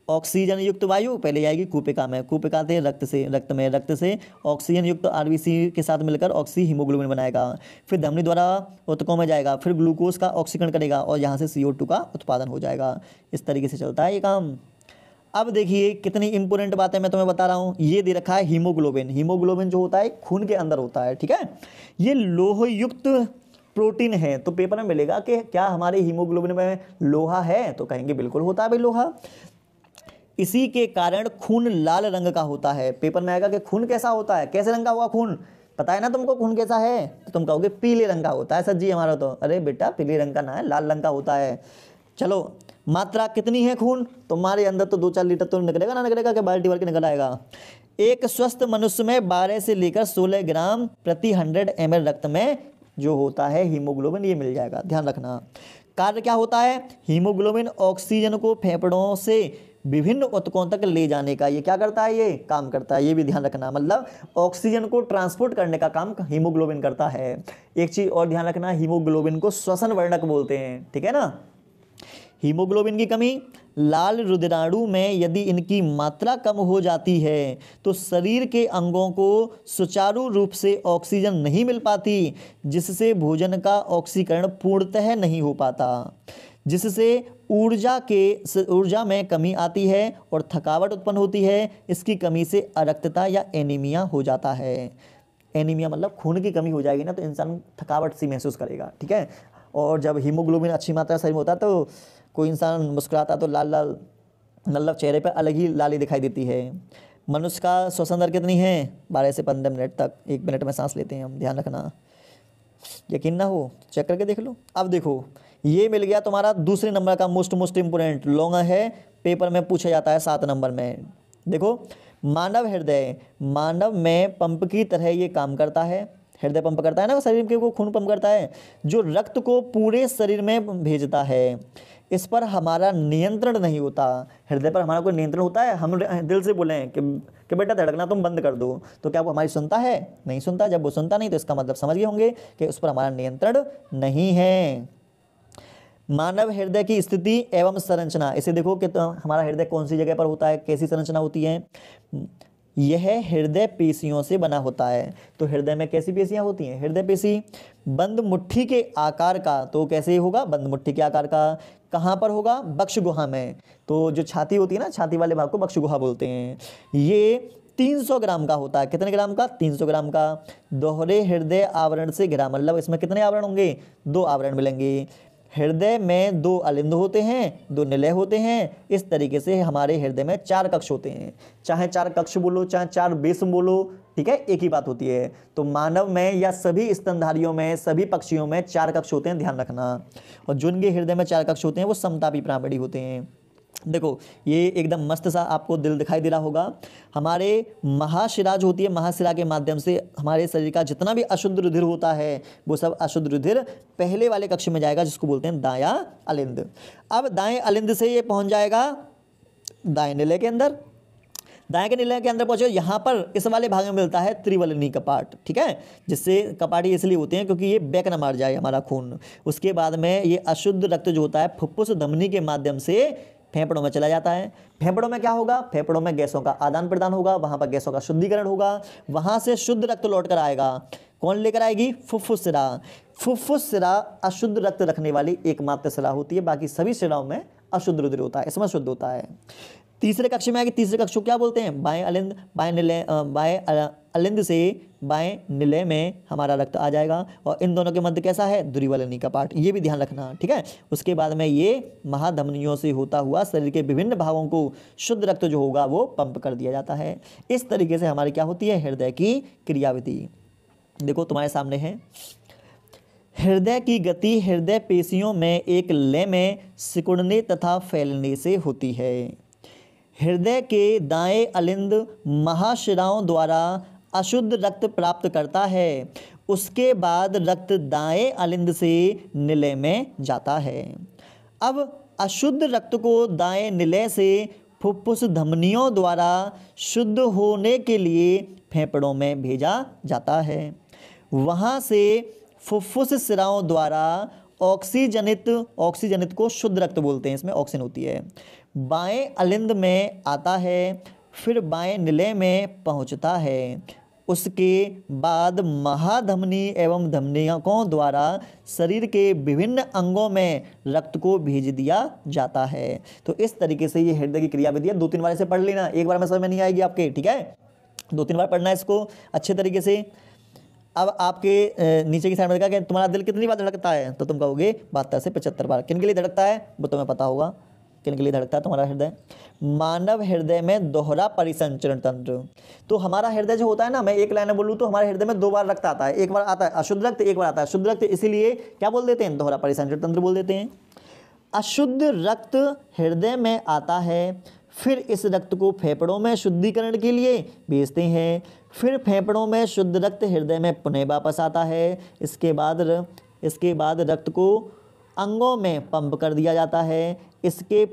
ऑक्सीजन युक्त वायु पहले आएगी कूपिका में, कूपिका से रक्त से ऑक्सीजन युक्त RBC के साथ मिलकर ऑक्सी हीमोग्लोबिन बनाएगा, फिर धमनी द्वारा ऊतकों में जाएगा, फिर ग्लूकोज का ऑक्सीकरण करेगा और यहाँ से CO2 का उत्पादन हो जाएगा। इस तरीके से चलता है ये काम। अब देखिए कितनी इंपॉर्टेंट बातें मैं तुम्हें बता रहा हूँ। ये दे रखा है हीमोग्लोबिन। हीमोग्लोबिन जो होता है खून के अंदर होता है, ठीक है। ये लोह युक्त प्रोटीन है। तो पेपर में मिलेगा कि क्या हमारे हीमोग्लोबिन में लोहा है, तो कहेंगे बिल्कुल होता है भाई लोहा। इसी के कारण खून लाल रंग का होता है। पेपर में आएगा कि खून कैसा होता है, कैसे रंग का हुआ खून, पता है ना तुमको खून कैसा है, तो तुम कहोगे पीले रंग का होता है सर जी हमारा। तो अरे बेटा पीले रंग का ना है, लाल रंग का होता है। चलो मात्रा कितनी है खून, तुम्हारे अंदर तो 2-4 लीटर तो निकलेगा ना निकलेगा, कि बाल्टी भर के निकल आएगा। एक स्वस्थ मनुष्य में 12 से लेकर 16 ग्राम प्रति 100 ml रक्त में जो होता है हीमोग्लोबिन, ये मिल जाएगा, ध्यान रखना। कार्य क्या होता है, हीमोग्लोबिन ऑक्सीजन को फेफड़ों से विभिन्न ऊतकों तक ले जाने का ये क्या करता है, ये काम करता है, ये भी ध्यान रखना। मतलब ऑक्सीजन को ट्रांसपोर्ट करने का काम हीमोग्लोबिन करता है। एक चीज और ध्यान रखना, हीमोग्लोबिन को श्वसन वर्णक बोलते हैं, ठीक है ना। हीमोग्लोबिन की कमी, लाल रुधिराणु में यदि इनकी मात्रा कम हो जाती है तो शरीर के अंगों को सुचारू रूप से ऑक्सीजन नहीं मिल पाती, जिससे भोजन का ऑक्सीकरण पूर्णतः नहीं हो पाता, जिससे ऊर्जा में कमी आती है और थकावट उत्पन्न होती है। इसकी कमी से अरक्तता या एनीमिया हो जाता है। एनीमिया मतलब खून की कमी हो जाएगी ना तो इंसान थकावट सी महसूस करेगा, ठीक है। और जब हीमोग्लोबिन अच्छी मात्रा शरीर में होता है तो कोई इंसान मुस्कुराता तो लाल लाल नल्लव चेहरे पर अलग ही लाली दिखाई देती है। मनुष्य का श्वसन दर कितनी है, 12 से 15 मिनट तक, 1 मिनट में सांस लेते हैं हम, ध्यान रखना। यकीन ना हो चेक करके देख लो। अब देखो ये मिल गया तुम्हारा दूसरे नंबर का मोस्ट इंपोर्टेंट लॉन्ग है, पेपर में पूछा जाता है 7 नंबर में। देखो मानव हृदय, मानव में पंप की तरह ये काम करता है। हृदय पंप करता है ना, शरीर के वो खून पंप करता है जो रक्त को पूरे शरीर में भेजता है। इस पर हमारा नियंत्रण नहीं होता। हृदय पर हमारा कोई नियंत्रण होता है, हम दिल से बोलें कि बेटा धड़कना तुम बंद कर दो, तो क्या वो हमारी सुनता है, नहीं सुनता। जब वो सुनता नहीं तो इसका मतलब समझ गए होंगे कि उस पर हमारा नियंत्रण नहीं है। मानव हृदय की स्थिति एवं संरचना, इसे देखो कि तो हमारा हृदय कौन सी जगह पर होता है, कैसी संरचना होती है। यह हृदय पेशियों से बना होता है। तो हृदय में कैसी पेशियां होती हैं? हृदय पेशी बंद मुट्ठी के आकार का, तो कैसे होगा? बंद मुट्ठी के आकार का। कहाँ पर होगा? बक्ष गुहा में। तो जो छाती होती है ना, छाती वाले भाग को बक्ष गुहा बोलते हैं। ये 300 ग्राम का होता है। कितने ग्राम का? 300 ग्राम का। दोहरे हृदय आवरण से घिरा, मतलब इसमें कितने आवरण होंगे? 2 आवरण मिलेंगे। हृदय में 2 अलिंद होते हैं, 2 निलय होते हैं। इस तरीके से हमारे हृदय में 4 कक्ष होते हैं। चाहे 4 कक्ष बोलो, चाहे 4 बेसम बोलो, ठीक है, एक ही बात होती है। तो मानव में या सभी स्तनधारियों में, सभी पक्षियों में 4 कक्ष होते हैं, ध्यान रखना। और जिनके हृदय में 4 कक्ष होते हैं वो समतापी प्राणी होते हैं। देखो ये एकदम मस्त सा आपको दिल दिखाई दे रहा होगा। हमारे महाशिरा जो होती है, महाशिरा के माध्यम से हमारे शरीर का जितना भी अशुद्ध रुधिर होता है वो सब अशुद्ध रुधिर पहले वाले कक्ष में जाएगा, जिसको बोलते हैं दायां अलिंद। अब दाएं अलिंद से ये पहुंच जाएगा दाएं निलय के अंदर। दाएं के निलय के अंदर पहुंचे, यहाँ पर इस वाले भाग में मिलता है त्रिवलनी कपाट, ठीक है, जिससे कपाटी इसलिए होते हैं क्योंकि ये बैक न मार जाए हमारा खून। उसके बाद में ये अशुद्ध रक्त जो होता है फुफ्फुस धमनी के माध्यम से फेफड़ों में चला जाता है। फेफड़ों में क्या होगा? फेफड़ों में गैसों का आदान प्रदान होगा, वहां पर गैसों का शुद्धिकरण होगा, वहां से शुद्ध रक्त लौट कर आएगा। कौन लेकर आएगी? फुफ्फुस शिरा। फुफ्फुस शिरा अशुद्ध रक्त रखने वाली एकमात्र शिरा होती है, बाकी सभी शिराओं में अशुद्ध रुधिर होता है, इसमें शुद्ध होता है। तीसरे कक्ष में आएगी। तीसरे कक्ष को क्या बोलते हैं? बाएं अलिंद। बाएं निलय, बाएं अलिंद से बाएं निलय में हमारा रक्त आ जाएगा। और इन दोनों के मध्य कैसा है? द्विवलनी कपाट, ये भी ध्यान रखना, ठीक है। उसके बाद में ये महाधमनियों से होता हुआ शरीर के विभिन्न भागों को शुद्ध रक्त जो होगा वो पंप कर दिया जाता है। इस तरीके से हमारी क्या होती है? हृदय की क्रियाविधि देखो तुम्हारे सामने है। हृदय की गति हृदय पेशियों में एक लय में सिकुड़ने तथा फैलने से होती है। हृदय के दाएं अलिंद महाशिराओं द्वारा अशुद्ध रक्त प्राप्त करता है। उसके बाद रक्त दाएं अलिंद से निलय में जाता है। अब अशुद्ध रक्त को दाएं निलय से फुफ्फुस धमनियों द्वारा शुद्ध होने के लिए फेफड़ों में भेजा जाता है। वहाँ से फुफ्फुस शिराओं द्वारा ऑक्सीजनित को शुद्ध रक्त बोलते हैं, इसमें ऑक्सीजन होती है, बाएं अलिंद में आता है, फिर बाएं निलय में पहुंचता है। उसके बाद महाधमनी एवं धमनियों द्वारा शरीर के विभिन्न अंगों में रक्त को भेज दिया जाता है। तो इस तरीके से ये हृदय की क्रियाविधि है। 2-3 बार इसे पढ़ लेना, एक बार में समझ में नहीं आएगी आपके, ठीक है, 2-3 बार पढ़ना है इसको अच्छे तरीके से। अब आपके नीचे की साइड में देखा कि तुम्हारा दिल कितनी बार धड़कता है, तो तुम कहोगे 72 से 75 बार। किन के लिए धड़कता है वो तुम्हें पता होगा, किन के लिए धड़कता है तुम्हारा हृदय। मानव हृदय में दोहरा परिसंचरण तंत्र। तो हमारा हृदय जो होता है ना, मैं एक लाइन में बोलूँ तो हमारे हृदय में 2 बार रक्त आता है। एक बार आता है अशुद्ध रक्त, एक बार आता है शुद्ध रक्त, इसीलिए क्या बोल देते हैं? दोहरा परिसंचरण तंत्र बोल देते हैं। अशुद्ध रक्त हृदय में आता है, फिर इस रक्त को फेफड़ों में शुद्धिकरण के लिए भेजते हैं। फिर फेफड़ों में शुद्ध रक्त हृदय में पुनः वापस आता है। इसके बाद रक्त को अंगों में पंप कर दिया जाता है। इस एक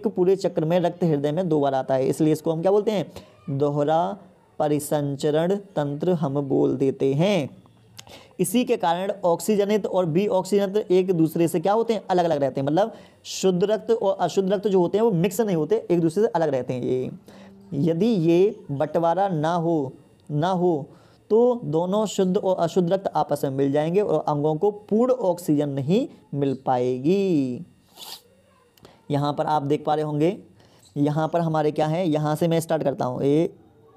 पूरे चक्र में रक्त हृदय में 2 बार आता है, इसलिए इसको हम क्या बोलते हैं? दोहरा परिसंचरण तंत्र हम बोल देते हैं। इसी के कारण ऑक्सीजनित और बी ऑक्सीजनित एक दूसरे से क्या होते हैं? अलग अलग रहते हैं। मतलब शुद्ध रक्त और अशुद्ध रक्त जो होते हैं वो मिक्स नहीं होते, एक दूसरे से अलग रहते हैं। ये यदि ये बंटवारा ना हो तो दोनों शुद्ध और अशुद्ध रक्त आपस में मिल जाएंगे और अंगों को पूर्ण ऑक्सीजन नहीं मिल पाएगी। यहाँ पर आप देख पा रहे होंगे, यहाँ पर हमारे क्या है, यहाँ से मैं स्टार्ट करता हूँ। ये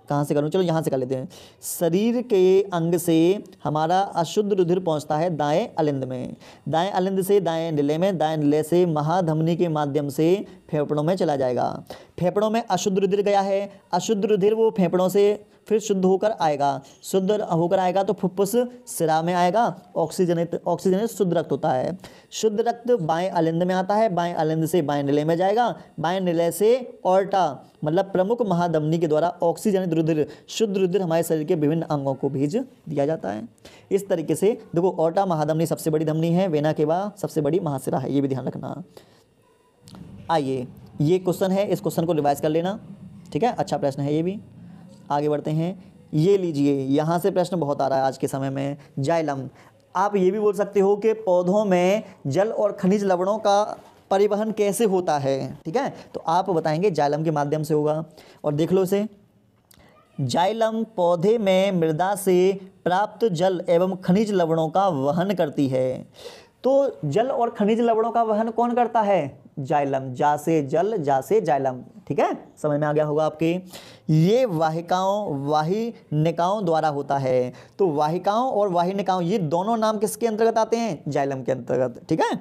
कहाँ से करूँ? चलो यहाँ से कर लेते हैं। शरीर के अंग से हमारा अशुद्ध रुधिर पहुँचता है दाएं अलिंद में, दाएं अलिंद से दाएं निलय में, दाएं निलय से महाधमनी के माध्यम से फेफड़ों में चला जाएगा। फेफड़ों में अशुद्ध रुधिर गया है, अशुद्ध रुधिर वो फेफड़ों से फिर शुद्ध होकर आएगा, शुद्ध होकर आएगा तो फुफ्फुस शिरा में आएगा। ऑक्सीजनित शुद्ध रक्त होता है। शुद्ध रक्त बाएं अलिंद में आता है, बाएं अलिंद से बाएं निलय में जाएगा, बाएं निलय से ऑर्टा मतलब प्रमुख महाधमनी के द्वारा ऑक्सीजनित रुधिर, शुद्ध रुधिर हमारे शरीर के विभिन्न अंगों को भेज दिया जाता है। इस तरीके से देखो, ऑर्टा महाधमनी सबसे बड़ी धमनी है, वेना के बाद सबसे बड़ी महाशिरा है, ये भी ध्यान रखना। आइए, ये क्वेश्चन है, इस क्वेश्चन को रिवाइज कर लेना, ठीक है, अच्छा प्रश्न है ये भी। आगे बढ़ते हैं। ये लीजिए, यहाँ से प्रश्न बहुत आ रहा है आज के समय में। जाइलम, आप ये भी बोल सकते हो कि पौधों में जल और खनिज लवणों का परिवहन कैसे होता है, ठीक है, तो आप बताएंगे जाइलम के माध्यम से होगा। और देख लो इसे, जाइलम पौधे में मृदा से प्राप्त जल एवं खनिज लवणों का वहन करती है। तो जल और खनिज लवणों का वहन कौन करता है? जाइलम। जा से जल, जा से जाइलम, ठीक है, समझ में आ गया होगा आपके। ये वाहिनिकाओं द्वारा होता है। तो वाहिकाओं और वाहिनिकाओं ये दोनों नाम किसके अंतर्गत आते हैं? जाइलम के अंतर्गत, ठीक है।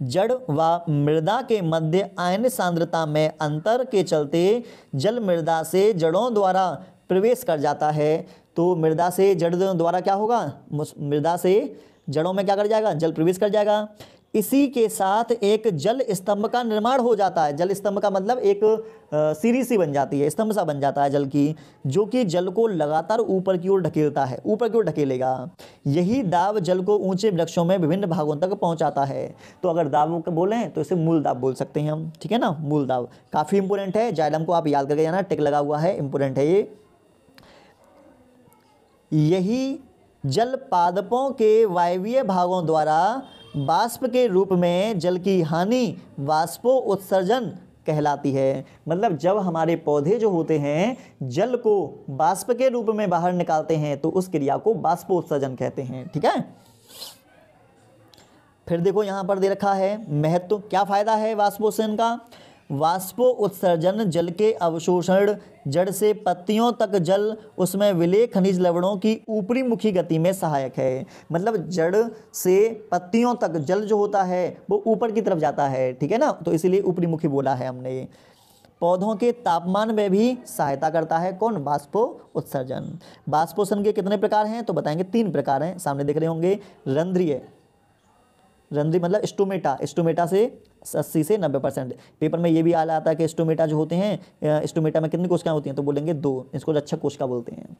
जड़ व मृदा के मध्य आयन सांद्रता में अंतर के चलते जल मृदा से जड़ों द्वारा प्रवेश कर जाता है। तो मृदा से जड़ द्वारा क्या होगा? मृदा से जड़ों में क्या कर जाएगा? जल प्रवेश कर जाएगा। इसी के साथ एक जल स्तंभ का निर्माण हो जाता है। जल स्तंभ का मतलब एक सीढ़ी सी बन जाती है, स्तंभ सा बन जाता है जल की, जो कि जल को लगातार ऊपर की ओर ढकेलता है, ऊपर की ओर ढकेलेगा। यही दाब जल को ऊंचे वृक्षों में विभिन्न भागों तक पहुंचाता है। तो अगर दाब को बोलें तो इसे मूल दाब बोल सकते हैं हम, ठीक है ना, मूल दाब। काफ़ी इंपॉर्टेंट है, जाइलम को आप याद करके जाना, टिक लगा हुआ है, इंपॉर्टेंट है ये। यही जल पादपों के वायवीय भागों द्वारा वाष्प के रूप में जल की हानि वाष्पो उत्सर्जन कहलाती है। मतलब जब हमारे पौधे जो होते हैं जल को वाष्प के रूप में बाहर निकालते हैं तो उस क्रिया को वाष्पोत्सर्जन कहते हैं, ठीक है। फिर देखो यहाँ पर दे रखा है महत्व, क्या फायदा है वाष्पोत्सर्जन का? वाष्पो उत्सर्जन जल के अवशोषण, जड़ से पत्तियों तक जल उसमें विलय खनिज लवणों की ऊपरी मुखी गति में सहायक है। मतलब जड़ से पत्तियों तक जल जो होता है वो ऊपर की तरफ जाता है, ठीक है ना, तो इसीलिए ऊपरी मुखी बोला है हमने। पौधों के तापमान में भी सहायता करता है कौन? वाष्पो उत्सर्जन। वाष्पोत्सर्जन के कितने प्रकार हैं? तो बताएंगे 3 प्रकार हैं, सामने देख रहे होंगे। रंध्रीय, रंध्री मतलब स्टोमेटा, स्टोमेटा से 80 से 90%। पेपर में ये भी आ आता है कि स्टोमेटा जो होते हैं, स्टोमेटा में कितनी कोशिकाएं होती हैं? तो बोलेंगे 2, इसको रक्षक कोशिका बोलते हैं।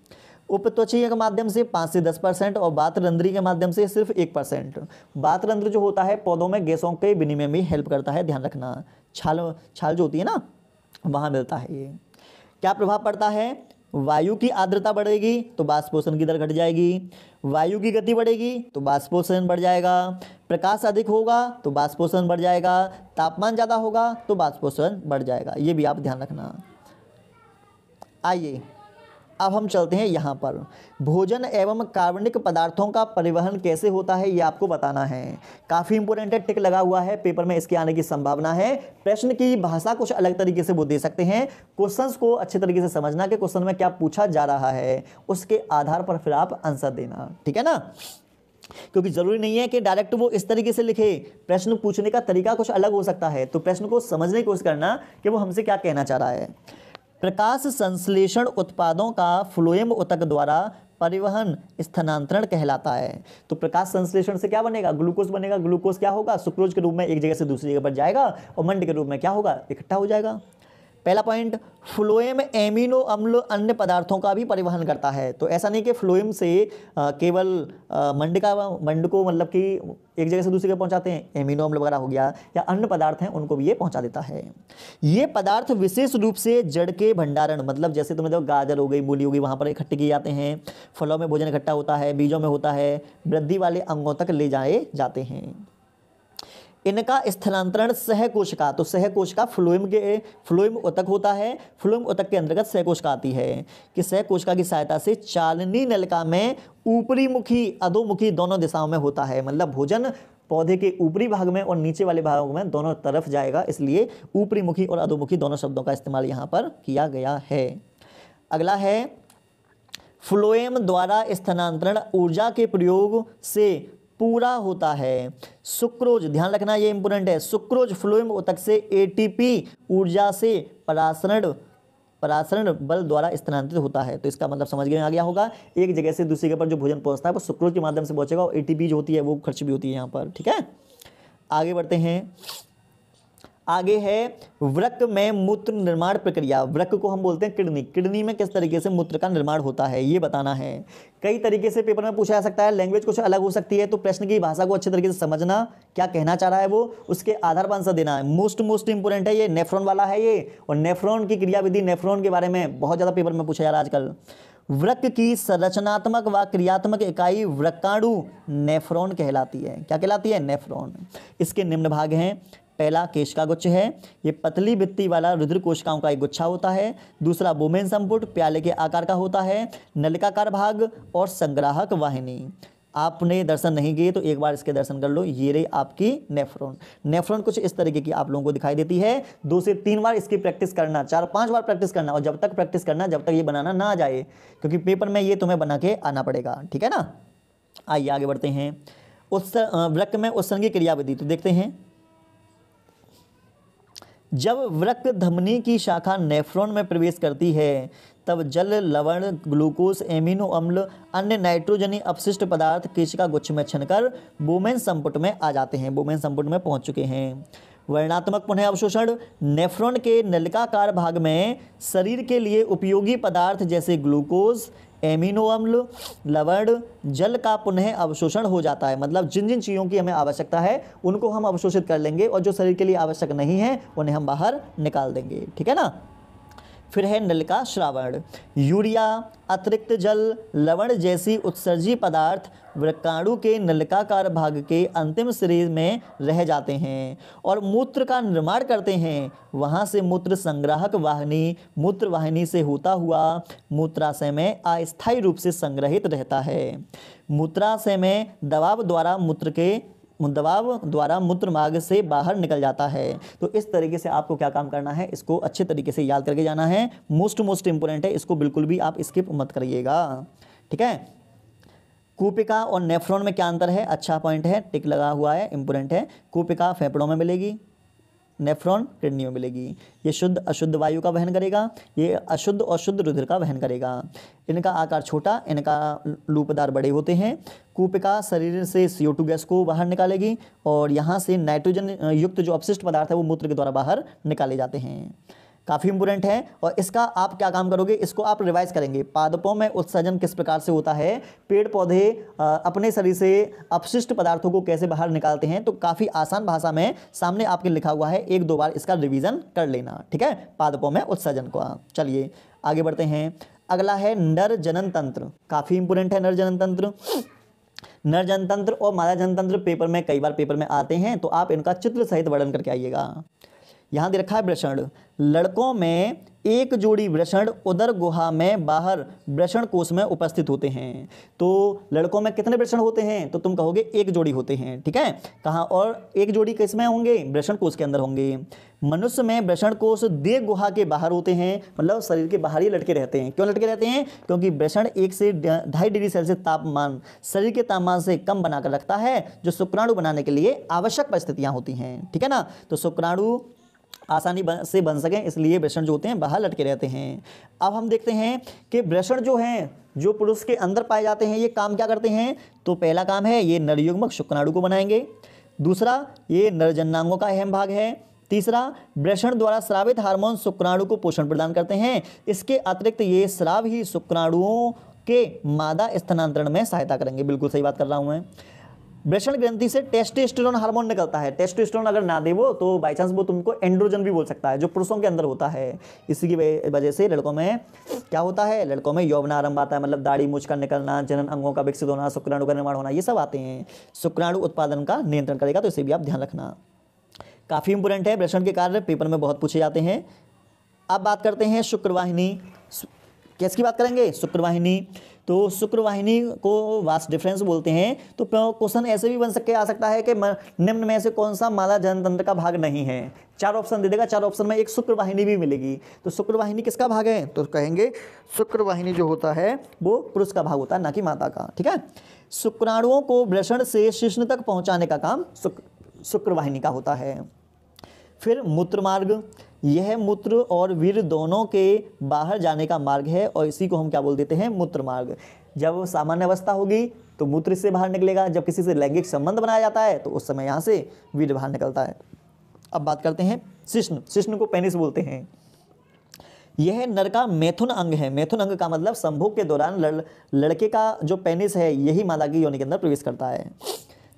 उपत्वचीय के माध्यम से 5 से 10% और बातरंध्री के माध्यम से सिर्फ 1%। बातरंध्र जो होता है पौधों में गैसों के विनिमय में हेल्प करता है, ध्यान रखना। छाल जो होती है ना वहाँ मिलता है ये। क्या प्रभाव पड़ता है? वायु की आर्द्रता बढ़ेगी तो वाष्पोत्सर्जन की दर घट जाएगी, वायु की गति बढ़ेगी तो वाष्पोत्सर्जन बढ़ जाएगा, प्रकाश अधिक होगा तो वाष्पोत्सर्जन बढ़ जाएगा, तापमान ज़्यादा होगा तो वाष्पोत्सर्जन बढ़ जाएगा। ये भी आप ध्यान रखना। आइए अब हम चलते हैं यहाँ पर, भोजन एवं कार्बनिक पदार्थों का परिवहन कैसे होता है ये आपको बताना है। काफ़ी इंपॉर्टेंट है, टिक लगा हुआ है, पेपर में इसके आने की संभावना है। प्रश्न की भाषा कुछ अलग तरीके से वो दे सकते हैं। क्वेश्चंस को अच्छे तरीके से समझना कि क्वेश्चन में क्या पूछा जा रहा है, उसके आधार पर फिर आप आंसर देना, ठीक है ना। क्योंकि जरूरी नहीं है कि डायरेक्ट वो इस तरीके से लिखे, प्रश्न पूछने का तरीका कुछ अलग हो सकता है। तो प्रश्न को समझने की कोशिश करना कि वो हमसे क्या कहना चाह रहा है। प्रकाश संश्लेषण उत्पादों का फ्लोएम ऊतक द्वारा परिवहन स्थानांतरण कहलाता है। तो प्रकाश संश्लेषण से क्या बनेगा? ग्लूकोज बनेगा। ग्लूकोज क्या होगा? सुक्रोज के रूप में एक जगह से दूसरी जगह पर जाएगा और मंड के रूप में क्या होगा? इकट्ठा हो जाएगा। पहला पॉइंट, फ्लोएम एमिनो अम्ल अन्य पदार्थों का भी परिवहन करता है। तो ऐसा नहीं कि फ्लोएम से केवल मंड को मतलब कि एक जगह से दूसरी जगह पहुंचाते हैं, एमिनो अम्ल वगैरह हो गया या अन्य पदार्थ हैं उनको भी ये पहुंचा देता है। ये पदार्थ विशेष रूप से जड़ के भंडारण, मतलब जैसे तुमने देखो गाजर हो गई, मूली हो गई, वहाँ पर इकट्ठे किए जाते हैं। फलों में भोजन इकट्ठा होता है, बीजों में होता है, वृद्धि वाले अंगों तक ले जाए जाते हैं। इनका स्थलांतरण सहकोशिका, तो सहकोशिका फ्लोएम ऊतक होता है। फ्लोएम ऊतक के अंतर्गत सहकोशिका आती है कि सहकोशिका की सहायता से चालनी नलिका में ऊपरी मुखी अधोमुखी दोनों दिशाओं में होता है। मतलब भोजन पौधे के ऊपरी भाग में और नीचे वाले भागों में दोनों तरफ जाएगा, इसलिए ऊपरी मुखी और अधोमुखी दोनों शब्दों का इस्तेमाल यहाँ पर किया गया है। अगला है फ्लोएम द्वारा स्थानांतरण ऊर्जा के प्रयोग से पूरा होता है। सुक्रोज, ध्यान रखना ये इंपोर्टेंट है, सुक्रोज फ्लोएम ऊतक से एटीपी ऊर्जा से परासरण बल द्वारा स्थानांतरित होता है। तो इसका मतलब समझ में आ गया होगा, एक जगह से दूसरी जगह पर जो भोजन पहुंचता है वो सुक्रोज के माध्यम से पहुंचेगा और एटीपी जो होती है वो खर्च भी होती है यहाँ पर, ठीक है। आगे बढ़ते हैं। आगे है वृक्क में मूत्र निर्माण प्रक्रिया। वृक्क को हम बोलते हैं किडनी। किडनी में किस तरीके से मूत्र का निर्माण होता है ये बताना है। कई तरीके से पेपर में पूछा जा सकता है, लैंग्वेज कुछ अलग हो सकती है, तो प्रश्न की भाषा को अच्छे तरीके से समझना, क्या कहना चाह रहा है वो, उसके आधार पर आंसर देना है। मोस्ट इंपोर्टेंट है ये, नेफ्रॉन वाला है ये, और नेफ्रॉन की क्रियाविधि, नेफ्रॉन के बारे में बहुत ज़्यादा पेपर में पूछा जा रहा है आजकल। वृक्क की संरचनात्मक व क्रियात्मक इकाई वृक्काणु नेफ्रॉन कहलाती है। क्या कहलाती है? नेफ्रॉन। इसके निम्न भाग हैं। पहला केशिका गुच्छ है, ये पतली भित्ति वाला रुधिर कोशिकाओं का एक गुच्छा होता है। दूसरा बोमेन संपुट प्याले के आकार का होता है, नलिकाकार भाग और संग्राहक वाहिनी। आपने दर्शन नहीं किए तो एक बार इसके दर्शन कर लो। ये रही आपकी नेफ्रॉन। नेफ्रॉन कुछ इस तरीके की आप लोगों को दिखाई देती है। 2 से 3 बार इसकी प्रैक्टिस करना, 4-5 बार प्रैक्टिस करना, और जब तक प्रैक्टिस करना जब तक ये बनाना ना आ जाए, क्योंकि पेपर में ये तुम्हें बना के आना पड़ेगा, ठीक है ना। आइए आगे बढ़ते हैं। वृक्क में उत्सर्गी क्रियाविधि तो देखते हैं। जब वृक्क धमनी की शाखा नेफ्रॉन में प्रवेश करती है तब जल, लवण, ग्लूकोज, एमिनो अम्ल, अन्य नाइट्रोजनी अपशिष्ट पदार्थ केशिका गुच्छ में छनकर बोमेन संपुट में आ जाते हैं, बोमेन संपुट में पहुंच चुके हैं। वर्णात्मक पुनः अवशोषण, नेफ्रॉन के नलिकाकार भाग में शरीर के लिए उपयोगी पदार्थ जैसे ग्लूकोज, एमिनो अम्ल, लवण, जल का पुनः अवशोषण हो जाता है। मतलब जिन जिन चीज़ों की हमें आवश्यकता है उनको हम अवशोषित कर लेंगे, और जो शरीर के लिए आवश्यक नहीं है उन्हें हम बाहर निकाल देंगे, ठीक है ना। फिर है नलिका श्रावण। यूरिया, अतिरिक्त जल, लवण जैसी उत्सर्जी पदार्थ वृक्काणु के नलिकाकार भाग के अंतिम सिरे में रह जाते हैं और मूत्र का निर्माण करते हैं। वहाँ से मूत्र संग्राहक वाहिनी, मूत्र वाहिनी से होता हुआ मूत्राशय में अस्थायी रूप से संग्रहित रहता है। मूत्राशय में दबाव द्वारा मूत्र मार्ग से बाहर निकल जाता है। तो इस तरीके से आपको क्या काम करना है, इसको अच्छे तरीके से याद करके जाना है। मोस्ट इंपोर्टेंट है, इसको बिल्कुल भी आप स्किप मत करिएगा, ठीक है। कूपिका और नेफ्रॉन में क्या अंतर है, अच्छा पॉइंट है, टिक लगा हुआ है, इंपोर्टेंट है। कूपिका फेफड़ों में मिलेगी, नेफ्रॉन किडनी में मिलेगी। ये शुद्ध अशुद्ध वायु का वहन करेगा, ये अशुद्ध और शुद्ध रुधिर का वहन करेगा। इनका आकार छोटा, इनका लूपदार बड़े होते हैं। कूपिका शरीर से CO2 गैस को बाहर निकालेगी और यहाँ से नाइट्रोजन युक्त जो अपशिष्ट पदार्थ है वो मूत्र के द्वारा बाहर निकाले जाते हैं। काफ़ी इंपोर्टेंट है, और इसका आप क्या काम करोगे, इसको आप रिवाइज करेंगे। पादपों में उत्सर्जन किस प्रकार से होता है, पेड़ पौधे अपने शरीर से अपशिष्ट पदार्थों को कैसे बाहर निकालते हैं, तो काफ़ी आसान भाषा में सामने आपके लिखा हुआ है, 1-2 बार इसका रिवीजन कर लेना, ठीक है। पादपों में उत्सर्जन का। चलिए आगे बढ़ते हैं। अगला है नर जनन तंत्र। काफ़ी इंपोर्टेंट है नर जनन तंत्र। नर जनन तंत्र और मादा जनन तंत्र पेपर में कई बार पेपर में आते हैं, तो आप इनका चित्र सहित वर्णन करके आइएगा। यहाँ दे रखा है वृषण। लड़कों में एक जोड़ी वृषण उदर गुहा में बाहर वृषण कोश में उपस्थित होते हैं। तो लड़कों में कितने वृषण होते हैं, तो तुम कहोगे एक जोड़ी होते हैं, ठीक है। कहाँ, और एक जोड़ी किस में होंगे, वृषण कोश के अंदर होंगे। मनुष्य में वृषण कोश देह गुहा के बाहर होते हैं, मतलब शरीर के बाहर ही लटके रहते हैं। क्यों लटके रहते हैं, क्योंकि वृषण 1 से 2.5 डिग्री सेल्सियस तापमान शरीर के तापमान से कम बनाकर रखता है, जो शुक्राणु बनाने के लिए आवश्यक परिस्थितियाँ होती हैं, ठीक है ना। तो शुक्राणु आसानी से बन सकें, इसलिए वृषण जो होते हैं बाहर लटके रहते हैं। अब हम देखते हैं कि वृषण जो हैं, जो पुरुष के अंदर पाए जाते हैं, ये काम क्या करते हैं। तो पहला काम है, ये नरयुग्मक शुक्राणु को बनाएंगे। दूसरा, ये नरजननांगों का अहम भाग है। तीसरा, वृषण द्वारा स्रावित हार्मोन शुक्राणु को पोषण प्रदान करते हैं। इसके अतिरिक्त ये स्राव ही शुक्राणुओं के मादा स्थानांतरण में सहायता करेंगे। बिल्कुल सही बात कर रहा हूँ मैं। वृषण ग्रंथि से टेस्टोस्टेरोन हार्मोन निकलता है। टेस्टोस्टेरोन अगर ना दे वो, तो बाई चांस वो तुमको एंड्रोजन भी बोल सकता है, जो पुरुषों के अंदर होता है। इसी की वजह से लड़कों में क्या होता है, लड़कों में यौवनारंभ आता है, मतलब दाढ़ी मूंछ का निकलना, जनन अंगों का विकसित होना, शुक्राणु का निर्माण होना, ये सब आते हैं। शुक्राणु उत्पादन का नियंत्रण करेगा, तो इसे भी आप ध्यान रखना। काफ़ी इंपोर्टेंट है, वृषण के कार्य पेपर में बहुत पूछे जाते हैं। अब बात करते हैं शुक्रवाहिनी। किसकी बात करेंगे, शुक्रवाहिनी। तो शुक्रवाहिनी को वास्ट डिफरेंस बोलते हैं। तो क्वेश्चन ऐसे भी बन आ सकता है कि निम्न में से कौन सा मादा जनन तंत्र का भाग नहीं है। 4 ऑप्शन दे देगा, 4 ऑप्शन में एक शुक्रवाहिनी भी मिलेगी। तो शुक्रवाहिनी किसका भाग है, तो कहेंगे शुक्रवाहिनी जो होता है वो पुरुष का भाग होता है, ना कि माता का, ठीक है। शुक्राणुओं को वृषण से शिश्न तक पहुंचाने का काम शुक्रवाहिनी का होता है। फिर मूत्र मार्ग, यह मूत्र और वीर्य दोनों के बाहर जाने का मार्ग है, और इसी को हम क्या बोल देते हैं, मूत्र मार्ग। जब सामान्य अवस्था होगी तो मूत्र से बाहर निकलेगा, जब किसी से लैंगिक संबंध बनाया जाता है तो उस समय यहाँ से वीर्य बाहर निकलता है। अब बात करते हैं शिश्न। शिश्न को पेनिस बोलते हैं। यह नर का मैथुन अंग है। मैथुन अंग का मतलब संभोग के दौरान लड़के का जो पेनिस है, यही मादा की योनि के अंदर प्रवेश करता है।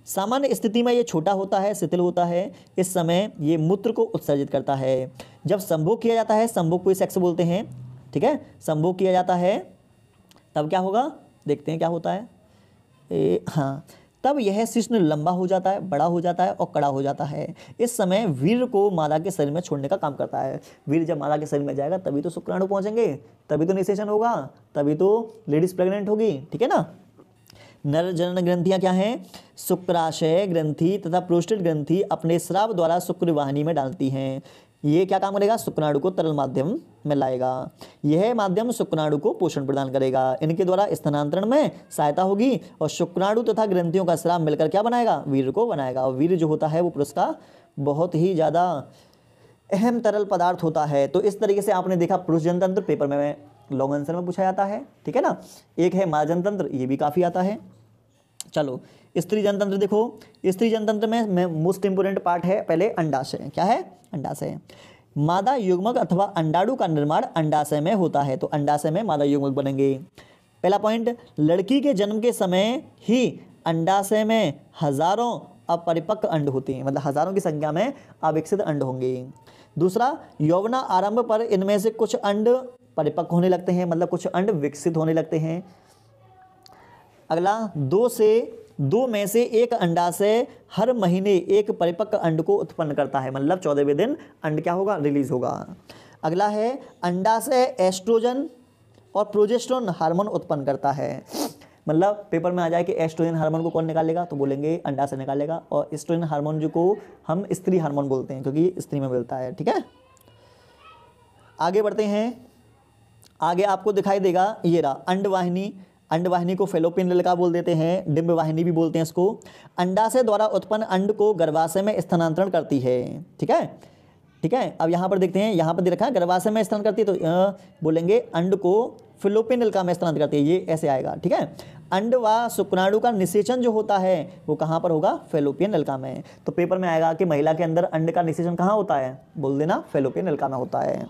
सामान्य स्थिति में ये छोटा होता है, शिथिल होता है। इस समय ये मूत्र को उत्सर्जित करता है। जब संभोग किया जाता है, संभोग को सेक्स बोलते हैं, ठीक है। संभोग किया जाता है तब क्या होगा, देखते हैं क्या होता है। हाँ, तब यह शिश्न लंबा हो जाता है, बड़ा हो जाता है और कड़ा हो जाता है। इस समय वीर्य को मादा के शरीर में छोड़ने का काम करता है। वीर्य जब मादा के शरीर में जाएगा तभी तो शुक्राणु पहुंचेंगे, तभी तो निषेचन होगा, तभी तो लेडीज प्रेग्नेंट होगी, ठीक है ना। नर जनन ग्रंथियां क्या हैं? शुक्राशय ग्रंथि तथा प्रोस्टेट ग्रंथि अपने स्राव द्वारा शुक्रवाहिनी में डालती हैं। ये क्या काम करेगा? शुक्राणु को तरल माध्यम में लाएगा। यह माध्यम शुक्राणु को पोषण प्रदान करेगा। इनके द्वारा स्थानांतरण में सहायता होगी और शुक्राणु तथा ग्रंथियों का स्राव मिलकर क्या बनाएगा? वीर्य को बनाएगा। और वीर्य जो होता है वो पुरुष का बहुत ही ज़्यादा अहम तरल पदार्थ होता है। तो इस तरीके से आपने देखा पुरुष जनतंत्र, पेपर में लॉन्ग आंसर में पूछा जाता है, ठीक है ना। एक है मादा जनतंत्र, ये भी काफ़ी आता है। चलो स्त्री जनतंत्र देखो, स्त्री जनतंत्र में मोस्ट इंपोर्टेंट पार्ट है पहले अंडाशय। क्या है? अंडाशय। मादा युग्मक अथवा अंडाणु का निर्माण अंडाशय में होता है, तो अंडाशय में मादा युग्मक बनेंगे। पहला पॉइंट, लड़की के जन्म के समय ही अंडाशय में हजारों अपरिपक्व अंड होते हैं, मतलब हजारों की संख्या में अविकसित अंड होंगे। दूसरा, यौवना आरंभ पर इनमें से कुछ अंड परिपक्व होने लगते हैं, मतलब कुछ अंड विकसित होने लगते हैं। अगला, दो में से एक अंडाशय हर महीने एक परिपक्व अंड को उत्पन्न करता है, मतलब 14वें दिन अंड क्या होगा? रिलीज होगा। अगला है, अंडाशय एस्ट्रोजन और प्रोजेस्टेरोन हार्मोन उत्पन्न करता है। मतलब पेपर में आ जाए कि एस्ट्रोजन हार्मोन को कौन निकालेगा, तो बोलेंगे अंडाशय निकालेगा। और एस्ट्रोजन हार्मोन जो को हम स्त्री हार्मोन बोलते हैं, क्योंकि स्त्री में मिलता है, ठीक है। आगे बढ़ते हैं। आगे आपको दिखाई देगा ये रहा अंडवाहिनी। अंडवाहिनी को फैलोपियन नलिका बोल देते हैं, डिंब वाहिनी भी बोलते हैं इसको। अंडाशय द्वारा उत्पन्न अंड को गर्भाशय में स्थानांतरण करती है, ठीक है, ठीक है। अब यहाँ पर देखते हैं, यहाँ पर दे रखा है गर्भाशय में स्थानांतरण करती है, तो बोलेंगे अंड को फैलोपियन नलिका में स्थानांतरण करती है, ये ऐसे आएगा, ठीक है। अंड व शुक्राणु का निषेचन जो होता है वो कहाँ पर होगा? फैलोपियन नलिका में। तो पेपर में आएगा कि महिला के अंदर अंड का निषेचन कहाँ होता है? बोल देना फैलोपियन नलिका में होता है।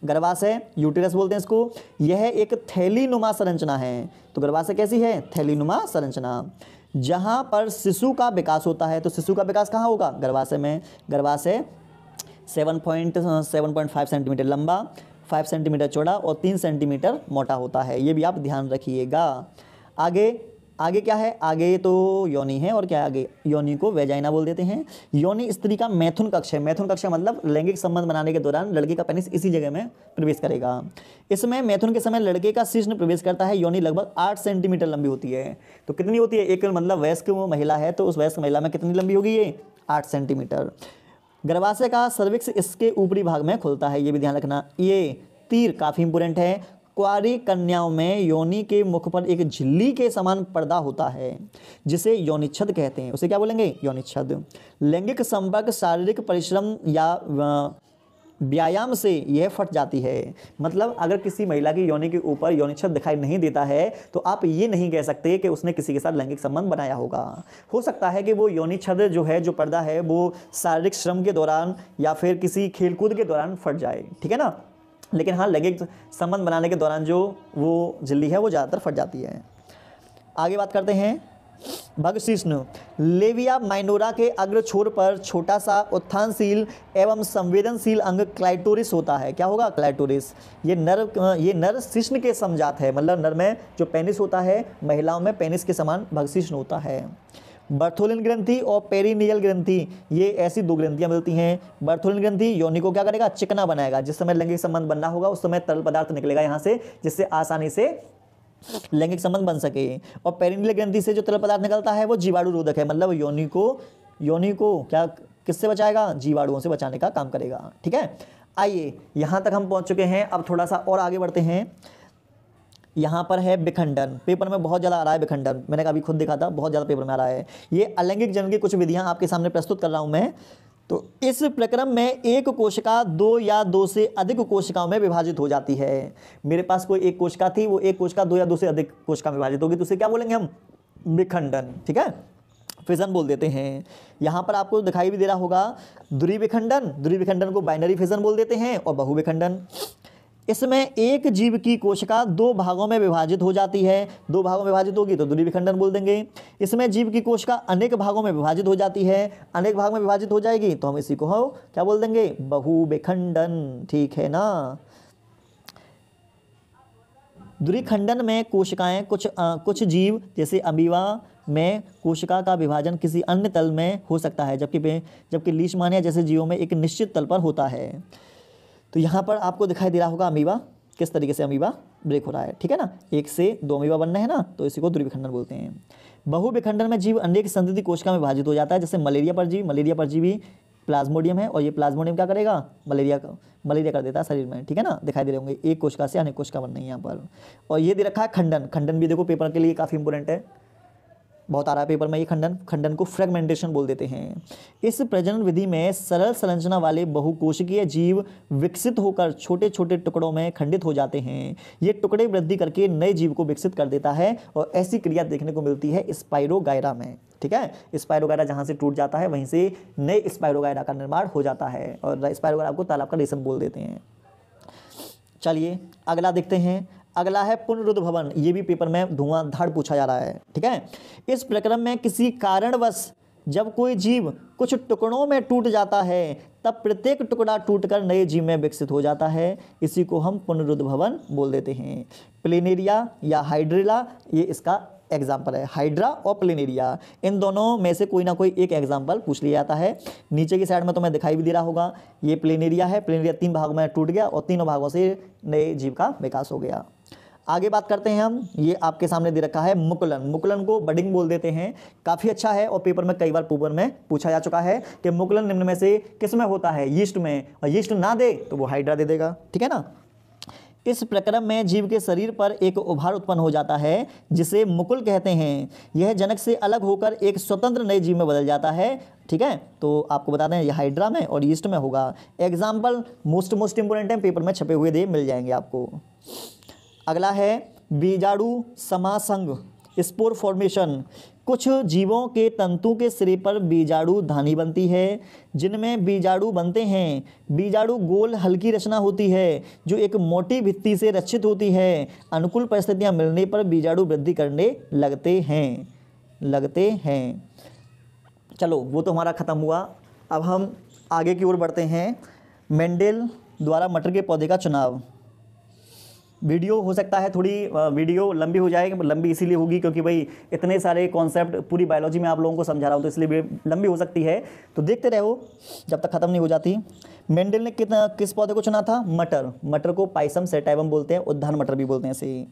गर्भाशय, यूटेरस बोलते हैं इसको, यह एक थैलीनुमा संरचना है। तो गर्भाशय कैसी है? थैलीनुमा संरचना, जहां पर शिशु का विकास होता है। तो शिशु का विकास कहाँ होगा? गर्भाशय में। गर्भाशय 7.5 सेंटीमीटर लंबा, 5 सेंटीमीटर चौड़ा और 3 सेंटीमीटर मोटा होता है, ये भी आप ध्यान रखिएगा। आगे क्या है? आगे तो योनि है, और क्या है आगे? योनि को वेजाइना बोल देते हैं। योनि स्त्री का मैथुन कक्ष है। मैथुन कक्ष मतलब लैंगिक संबंध बनाने के दौरान लड़के का पेनिस इसी जगह में प्रवेश करेगा। इसमें मैथुन के समय लड़के का शिश्न प्रवेश करता है। योनि लगभग 8 सेंटीमीटर लंबी होती है। तो कितनी होती है? एक मतलब वयस्क महिला है तो उस वयस्क महिला में कितनी लंबी होगी? ये 8 सेंटीमीटर। गर्भाशय का सर्विक्स इसके ऊपरी भाग में खुलता है, ये भी ध्यान रखना। ये तीर काफ़ी इंपोर्टेंट है। कुंवारी कन्याओं में योनि के मुख पर एक झिल्ली के समान पर्दा होता है जिसे योनिच्छद कहते हैं। उसे क्या बोलेंगे? योनिच्छद। लैंगिक संपर्क शारीरिक परिश्रम या व्यायाम से यह फट जाती है। मतलब अगर किसी महिला की योनि के ऊपर योनिच्छद दिखाई नहीं देता है तो आप ये नहीं कह सकते कि उसने किसी के साथ लैंगिक संबंध बनाया होगा। हो सकता है कि वो योनिच्छद जो है, जो पर्दा है, वो शारीरिक श्रम के दौरान या फिर किसी खेलकूद के दौरान फट जाए, ठीक है ना। लेकिन हाँ, लैंगिक संबंध बनाने के दौरान जो वो झिल्ली है वो ज़्यादातर फट जाती है। आगे बात करते हैं भगशिष्णु। लेविया माइनोरा के अग्र छोर पर छोटा सा उत्थानशील एवं संवेदनशील अंग क्लाइटोरिस होता है। क्या होगा? क्लाइटोरिस। ये नर शिश्न के समजात है, मतलब नर में जो पेनिस होता है, महिलाओं में पेनिस के समान भगशिष्णु होता है। बर्थोलिन ग्रंथि और पेरिनियल ग्रंथि, ये ऐसी दो ग्रंथियां मिलती हैं। बर्थोलिन ग्रंथि योनि को क्या करेगा? चिकना बनाएगा। जिस समय लैंगिक संबंध बनना होगा उस समय तरल पदार्थ निकलेगा यहाँ से, जिससे आसानी से लैंगिक संबंध बन सके। और पेरिनियल ग्रंथि से जो तरल पदार्थ निकलता है वो जीवाणु रोधक है, मतलब योनि को क्या किससे बचाएगा? जीवाणुओं से बचाने का काम करेगा, ठीक है। आइए यहाँ तक हम पहुँच चुके हैं, अब थोड़ा सा और आगे बढ़ते हैं। यहाँ पर है विखंडन। पेपर में बहुत ज़्यादा आ रहा है विखंडन, मैंने अभी खुद देखा था, बहुत ज़्यादा पेपर में आ रहा है। ये अलैंगिक जनन की कुछ विधियाँ आपके सामने प्रस्तुत कर रहा हूँ मैं। तो इस प्रक्रम में एक कोशिका 2 या 2 से अधिक कोशिकाओं में विभाजित हो जाती है। मेरे पास कोई एक कोशिका थी, वो एक कोशिका 2 या 2 से अधिक कोशिका में विभाजित होगी, तो उसे क्या बोलेंगे हम? विखंडन, ठीक है, फिजन बोल देते हैं। यहाँ पर आपको दिखाई भी दे रहा होगा द्विविखंडन। द्विविखंडन को बाइनरी फिजन बोल देते हैं। और बहुविखंडन, इसमें एक जीव की कोशिका 2 भागों में विभाजित हो जाती है। 2 भागों में विभाजित होगी तो द्विविखंडन बोल देंगे। इसमें जीव की कोशिका अनेक भागों में विभाजित हो जाती है। अनेक भाग में विभाजित हो जाएगी तो हम इसी को क्या बोल देंगे? बहुविखंडन, ठीक है ना। द्विखंडन में कोशिकाएं कुछ जीव जैसे अमीबा, में कोशिका का विभाजन किसी अन्य तल में हो सकता है, जबकि लीशमानिया जैसे जीवों में एक निश्चित तल पर होता है। तो यहाँ पर आपको दिखाई दे रहा होगा अमीबा, किस तरीके से अमीबा ब्रेक हो रहा है, ठीक है ना। 1 से 2 अमीबा बनना है ना, तो इसी को द्विविखंडन बोलते हैं। बहुविखंडन में जीव अनेक संतति कोशिका में विभाजित हो जाता है, जैसे मलेरिया परजीवी प्लाज्मोडियम है, और ये प्लाज्मोडियम क्या करेगा, मलेरिया कर देता है शरीर में, ठीक है ना। दिखाई दे रहे होंगे, एक कोशिका से अनेक कोशिका बन रही है यहाँ पर। और ये दे रखा है खंडन भी देखो पेपर के लिए काफ़ी इंपॉर्टेंट है, बहुत आ रहा है पेपर में ये खंडन को फ्रेगमेंटेशन बोल देते हैं। इस प्रजनन विधि में सरल संरचना वाले बहुकोशिकीय जीव विकसित होकर छोटे छोटे टुकड़ों में खंडित हो जाते हैं। ये टुकड़े वृद्धि करके नए जीव को विकसित कर देता है, और ऐसी क्रिया देखने को मिलती है स्पाइरोगायरा में, ठीक है। स्पाइरोगायरा जहाँ से टूट जाता है वहीं से नए स्पाइरोगायरा का निर्माण हो जाता है, और स्पाइरोगायरा को तालाब का रेशम बोल देते हैं। चलिए अगला देखते हैं। अगला है पुनरुद्भवन, ये भी पेपर में धुआंधार पूछा जा रहा है, ठीक है। इस प्रक्रम में किसी कारणवश जब कोई जीव कुछ टुकड़ों में टूट जाता है, तब प्रत्येक टुकड़ा टूटकर नए जीव में विकसित हो जाता है। इसी को हम पुनरुद्भवन बोल देते हैं। प्लेनेरिया या हाइड्रेला, ये इसका एग्जाम्पल है। हाइड्रा और प्लेनेरिया, इन दोनों में से कोई ना कोई एक एग्जाम्पल पूछ लिया जाता है। नीचे की साइड में तो मैं दिखाई भी दे रहा होगा, ये प्लेनेरिया है। प्लेनेरिया 3 भागों में टूट गया और तीनों भागों से नए जीव का विकास हो गया। आगे बात करते हैं हम, ये आपके सामने दे रखा है मुकुलन को बडिंग बोल देते हैं। काफ़ी अच्छा है और पेपर में कई बार पूछा जा चुका है कि मुकुलन निम्न में से किस में होता है, यीस्ट में, और यीस्ट ना दे तो वो हाइड्रा दे देगा, ठीक है ना। इस प्रक्रम में जीव के शरीर पर एक उभार उत्पन्न हो जाता है जिसे मुकुल कहते हैं। यह जनक से अलग होकर एक स्वतंत्र नए जीव में बदल जाता है, ठीक है। तो आपको बता दें ये हाइड्रा में और यीस्ट में होगा। एग्जाम्पल मोस्ट इंपोर्टेंट है, पेपर में छपे हुए दे मिल जाएंगे आपको। अगला है बीजाणु समासंग, स्पोर फॉर्मेशन। कुछ जीवों के तंतु के सिरे पर बीजाणु धानी बनती है, जिनमें बीजाणु बनते हैं। बीजाणु गोल हल्की रचना होती है जो एक मोटी भित्ति से रक्षित होती है। अनुकूल परिस्थितियां मिलने पर बीजाणु वृद्धि करने लगते हैं। चलो वो तो हमारा ख़त्म हुआ। अब हम आगे की ओर बढ़ते हैं। मेंडेल द्वारा मटर के पौधे का चुनाव। वीडियो हो सकता है थोड़ी वीडियो लंबी हो जाएगी, लंबी इसीलिए होगी क्योंकि भाई इतने सारे कॉन्सेप्ट पूरी बायोलॉजी में आप लोगों को समझा रहा हूँ, तो इसलिए लंबी हो सकती है, तो देखते रहो जब तक ख़त्म नहीं हो जाती। मेंडल ने किस पौधे को चुना था, मटर को पाइसम सेटाइवम बोलते हैं, उद्यान मटर भी बोलते हैं इसे।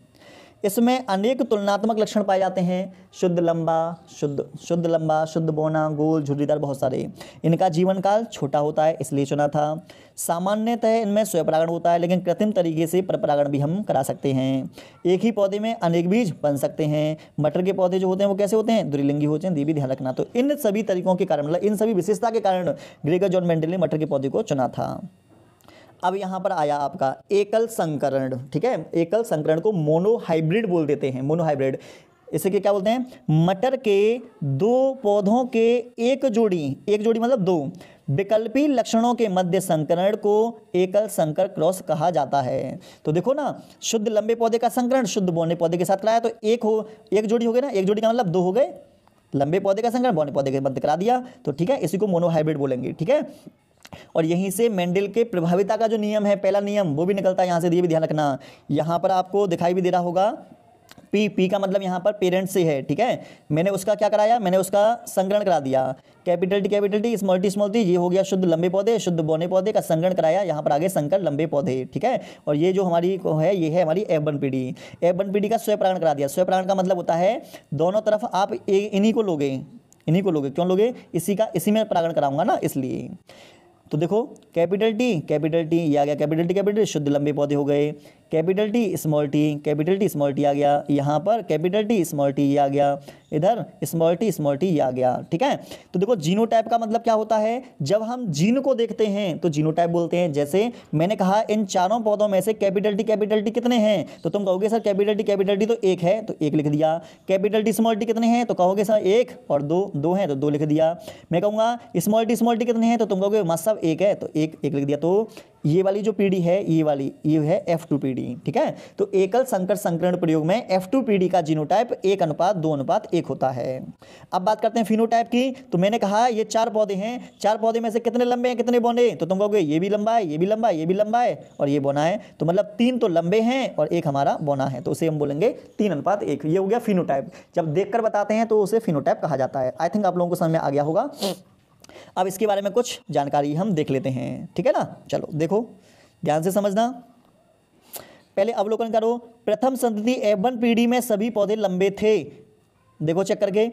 इसमें अनेक तुलनात्मक लक्षण पाए जाते हैं, शुद्ध लंबा, शुद्ध बौना, गोल, झुर्रीदार, बहुत सारे। इनका जीवन काल छोटा होता है इसलिए चुना था। सामान्यतः इनमें स्वपरागण होता है, लेकिन कृत्रिम तरीके से परपरागण भी हम करा सकते हैं। एक ही पौधे में अनेक बीज बन सकते हैं। मटर के पौधे जो होते हैं वो कैसे होते हैं, द्विलिंगी होते हैं, ये भी ध्यान रखना। तो इन सभी तरीकों के कारण, मतलब इन सभी विशेषता के कारण ग्रेगर जॉन मेंडल ने मटर के पौधे को चुना था। अब यहाँ पर आया आपका एकल संकरण, ठीक है। एकल संकरण को मोनोहाइब्रिड बोल देते हैं, मोनोहाइब्रिड। इसे क्या बोलते हैं, मटर के 2 पौधों के एक जोड़ी मतलब 2 विकल्पी लक्षणों के मध्य संकरण को एकल संकर क्रॉस कहा जाता है। तो देखो ना, शुद्ध लंबे पौधे का संकरण शुद्ध बौने पौधे के साथ कराया तो एक जोड़ी हो गई ना, एक जोड़ी का मतलब 2 हो गए। लंबे पौधे का संकरण बौने पौधे के मध्य करा दिया, तो ठीक है, इसी को मोनोहाइब्रिड बोलेंगे, ठीक है। और यहीं से मेंडल के प्रभाविता का जो नियम है, पहला नियम, वो भी निकलता है यहाँ से, ये भी ध्यान रखना। यहाँ पर आपको दिखाई भी दे रहा होगा पी का मतलब यहाँ पर पेरेंट से है, ठीक है। मैंने उसका क्या कराया, मैंने उसका संकरण करा दिया। कैपिटल टी, स्मॉल टी, ये हो गया शुद्ध लंबे पौधे, शुद्ध बौने पौधे का संकरण कराया, यहाँ पर आगे संकर लंबे पौधे, ठीक है। और ये जो हमारी है, ये है हमारी F1 पीढ़ी का स्वपरागण करा दिया। स्वपरागण का मतलब होता है दोनों तरफ आप इन्हीं को लोगे, क्यों लोगे, इसी में परागण कराऊंगा ना, इसलिए। तो देखो कैपिटल टी, ये आ गया कैपिटल टी, शुद्ध लंबे पौधे हो गए। कैपिटल टी स्मॉल टी आ गया, यहाँ पर कैपिटल टी स्मॉल टी आ गया, इधर स्मॉल टी आ गया, ठीक है। तो देखो जीनोटाइप का मतलब क्या होता है, जब हम जीन को देखते हैं तो जीनोटाइप बोलते हैं। जैसे मैंने कहा इन चारों पौधों में से कैपिटल टी कितने हैं, तो तुम कहोगे सर कैपिटल टी तो 1 है, तो 1 लिख दिया। कैपिटल टी स्मॉल टी कितने हैं, तो कहोगे सर 1 और 2 हैं, तो 2 लिख दिया। मैं कहूँगा स्मॉल टी कितने हैं, तो तुम कहोगे मत सब 1 है, तो 1 लिख दिया। तो ये वाली जो पीढ़ी है ये वाली ये है F2 पीढ़ी, ठीक है। तो एकल संकर संकरण प्रयोग में F2 पीढ़ी का जीनोटाइप 1:2:1 होता है। अब बात करते हैं फिनोटाइप की। तो मैंने कहा ये 4 पौधे हैं, 4 पौधे में से कितने लंबे हैं कितने बौने, तो तुम कहोगे ये भी लंबा है, ये भी लंबा है, ये भी लंबा है और ये बौना है, तो मतलब 3 तो लंबे हैं और 1 हमारा बौना है, तो उसे हम बोलेंगे 3:1। ये हो गया फिनोटाइप। जब देखकर बताते हैं तो उसे फिनोटाइप कहा जाता है। आई थिंक आप लोगों को समझ में आ गया होगा। अब इसके बारे में कुछ जानकारी हम देख लेते हैं, ठीक है ना। चलो देखो ध्यान से समझना। पहले अवलोकन करो। प्रथम संतति F1 पीढ़ी में सभी पौधे लंबे थे। देखो चेक करके,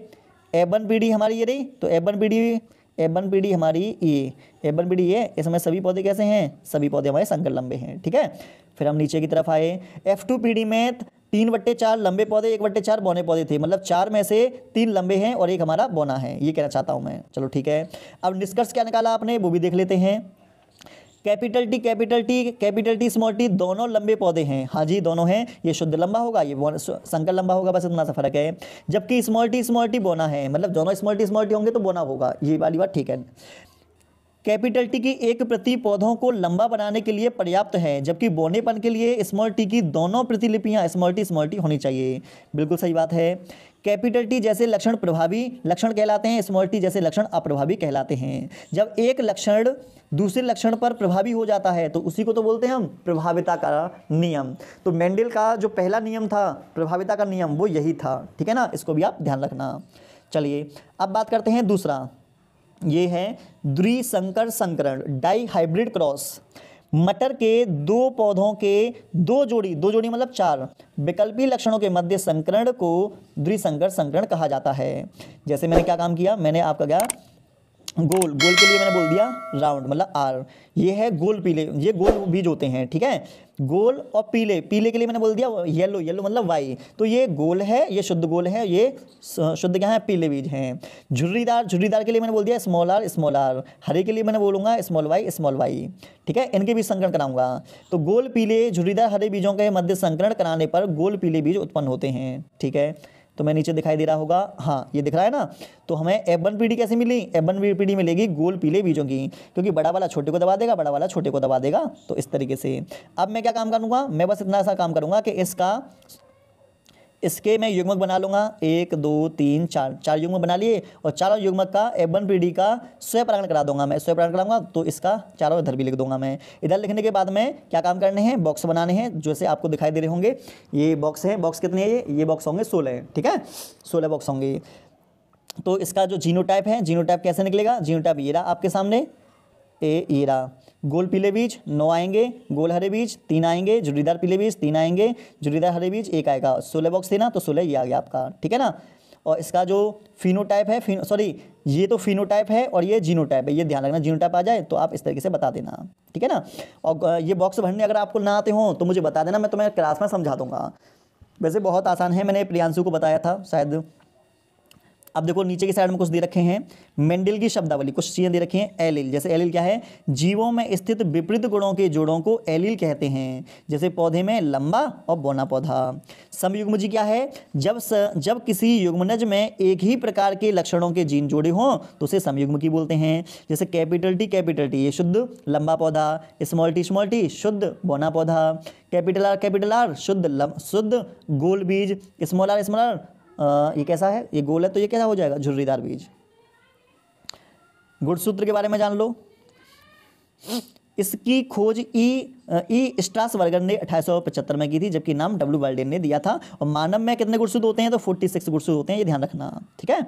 F1 पीढ़ी हमारी ये रही, तो F1 पीढ़ी हमारी ये F1 पीढ़ी ये, इसमें सभी पौधे कैसे हैं, सभी पौधे हमारे संकर लंबे हैं, ठीक है। फिर हम नीचे की तरफ आए। F2 पीढ़ी में 3/4 लंबे पौधे 1/4 बौने पौधे थे, मतलब 4 में से 3 लंबे हैं और 1 हमारा बौना है, ये कहना चाहता हूं मैं। चलो ठीक है। अब निष्कर्ष क्या निकाला आपने वो भी देख लेते हैं। कैपिटल टी स्मॉल टी दोनों लंबे पौधे हैं। हाँ जी दोनों हैं, ये शुद्ध लंबा होगा, ये संकर लंबा होगा, बस इतना सा फर्क है। जबकि स्मॉल टी बौना है, मतलब दोनों स्मॉल टी होंगे तो बौना होगा, ये वाली बात ठीक है। कैपिटल टी की एक प्रति पौधों को लंबा बनाने के लिए पर्याप्त है, जबकि बौनेपन के लिए स्मॉल टी की दोनों प्रतिलिपियां स्मॉल टी होनी चाहिए। बिल्कुल सही बात है। कैपिटल टी जैसे लक्षण प्रभावी लक्षण कहलाते हैं, स्मॉल टी जैसे लक्षण अप्रभावी कहलाते हैं। जब एक लक्षण दूसरे लक्षण पर प्रभावी हो जाता है तो उसी को तो बोलते हैं हम प्रभाविता का नियम। तो मेंडल का जो पहला नियम था प्रभाविता का नियम वो यही था, ठीक है ना, इसको भी आप ध्यान रखना। चलिए अब बात करते हैं दूसरा, ये है द्विसंकर संकरण, डाई हाइब्रिड क्रॉस। मटर के 2 पौधों के दो जोड़ी मतलब 4 विकल्पी लक्षणों के मध्य संकरण को द्विसंकर संकरण कहा जाता है। जैसे मैंने क्या काम किया, मैंने आपका क्या गोल के लिए मैंने बोल दिया राउंड मतलब आर, ये है गोल पीले, ये गोल बीज होते हैं, ठीक है। गोल और पीले के लिए मैंने बोल दिया येलो मतलब वाई, तो ये गोल है, ये शुद्ध गोल है, ये शुद्ध क्या है पीले बीज हैं। झुर्रीदार के लिए मैंने बोल दिया स्मॉल आर। हरे के लिए मैंने बोलूँगा स्मॉल वाई, ठीक है। इनके बीज संकरण कराऊंगा। तो गोल पीले झुर्रीदार हरे बीजों के मध्य संकरण कराने पर गोल पीले बीज उत्पन्न होते हैं, ठीक है। तो मैं नीचे दिखाई दे रहा होगा, हाँ ये दिख रहा है ना। तो हमें F1 पीढ़ी कैसे मिली, F1 पीढ़ी मिलेगी गोल पीले बीजों की, क्योंकि बड़ा वाला छोटे को दबा देगा, बड़ा वाला छोटे को दबा देगा, तो इस तरीके से। अब मैं क्या काम करूँगा, मैं बस इतना सा काम करूँगा कि इसके मैं युग्मक बना लूँगा, 1 2 3 4 युग्मक बना लिए, और चारों युग्मक का F1 पीढ़ी का स्वयं करा दूंगा। मैं स्वयं कराऊंगा तो इसका चारों इधर भी लिख दूंगा। मैं इधर लिखने के बाद में क्या काम करने हैं, बॉक्स बनाने हैं, जैसे आपको दिखाई दे रहे होंगे। ये बॉक्स है, बॉक्स कितने हैं, ये बॉक्स होंगे 16, ठीक है, 16 बॉक्स होंगे। तो इसका जो जीनोटाइप है, जीनोटाइप कैसे निकलेगा, जीनोटाइप ये रहा आपके सामने, ये रहा। गोल पीले बीज 9 आएंगे, गोल हरे बीज 3 आएंगे, झुर्रीदार पीले बीज 3 आएंगे, झुर्रीदार हरे बीज 1 आएगा। 16 बॉक्स थे ना, तो 16 ये आ गया आपका, ठीक है ना। और इसका जो फिनोटाइप है, ये तो फिनोटाइप है और ये जीनोटाइप है, ये ध्यान रखना, जीनोटाइप आ जाए तो आप इस तरीके से बता देना, ठीक है ना। और ये बॉक्स भरने अगर आपको ना आते हो तो मुझे बता देना, मैं तुम्हें क्लास में समझा दूंगा। वैसे बहुत आसान है, मैंने प्रियांशु को बताया था शायद। अब देखो नीचे की साइड में कुछ दे रखे हैं, मेंडल की शब्दावली, कुछ चीज़ें दे रखी हैं। एलील, जैसे एलील क्या है, जीवों में स्थित विपरीत गुणों के जोड़ों को एलील कहते हैं। जैसे पौधे में लंबा और बौना पौधा। समयुग्मजी क्या है, जब किसी युग्मनज में एक ही प्रकार के लक्षणों के जीन जोड़े हों तो उसे समयुग्मकी बोलते हैं। जैसे कैपिटल टी ये शुद्ध लंबा पौधा, स्मॉल टी शुद्ध बौना पौधा, कैपिटल आर शुद्ध गोल बीज, स्मॉल आर ये कैसा है, ये गोल है तो ये कैसा हो जाएगा, झुर्रीदार बीज। गुणसूत्र के बारे में जान लो। इसकी खोज ई स्ट्रासबर्गर ने 1875 में की थी, जबकि नाम W वाल्डेन ने दिया था। और मानव में कितने गुणसूत्र होते हैं, तो 46 गुणसूत्र होते हैं, ये ध्यान रखना, ठीक है।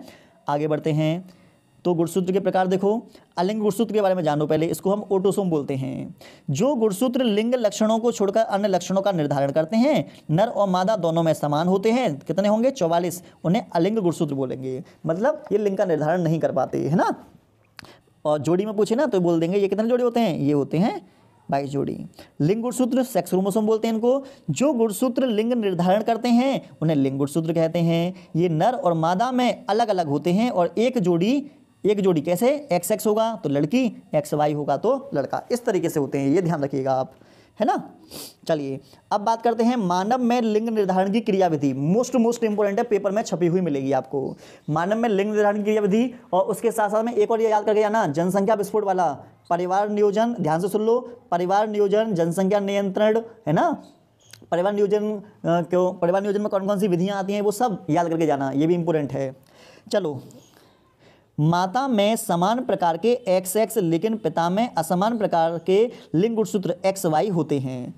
आगे बढ़ते हैं। तो गुणसूत्र के प्रकार देखो, अलिंग गुणसूत्र के बारे में जानो पहले, इसको हम ऑटोसोम बोलते हैं। जो गुणसूत्र लिंग लक्षणों को छोड़कर अन्य लक्षणों का निर्धारण करते हैं, नर और मादा दोनों में समान होते हैं, कितने होंगे 44, उन्हें अलिंग गुणसूत्र बोलेंगे। मतलब ये लिंग का निर्धारण नहीं कर पाते, है ना। और जोड़ी में पूछे ना तो बोल देंगे ये कितने जोड़ी होते हैं, ये होते हैं 22 जोड़ी। लिंग गुणसूत्र सेक्स क्रोमोसोम बोलते हैं इनको। जो गुणसूत्र लिंग निर्धारण करते हैं उन्हें लिंग गुणसूत्र कहते हैं। ये नर और मादा में अलग अलग होते हैं, और एक जोड़ी कैसे, XX होगा तो लड़की, XY होगा तो लड़का, इस तरीके से होते हैं, ये ध्यान रखिएगा आप, है ना। चलिए अब बात करते हैं मानव में लिंग निर्धारण की क्रियाविधि। मोस्ट इंपोर्टेंट है, पेपर में छपी हुई मिलेगी आपको। मानव में लिंग निर्धारण की क्रियाविधि, और उसके साथ साथ में एक और ये याद करके जाना, जनसंख्या विस्फोट वाला परिवार नियोजन, ध्यान से सुन लो, परिवार नियोजन, जनसंख्या नियंत्रण, है ना। परिवार नियोजन में कौन कौन सी विधियां आती हैं वो सब याद करके जाना, ये भी इंपॉर्टेंट है। चलो, माता में समान प्रकार के XX लेकिन पिता में असमान प्रकार के लिंग गुणसूत्र XY होते हैं।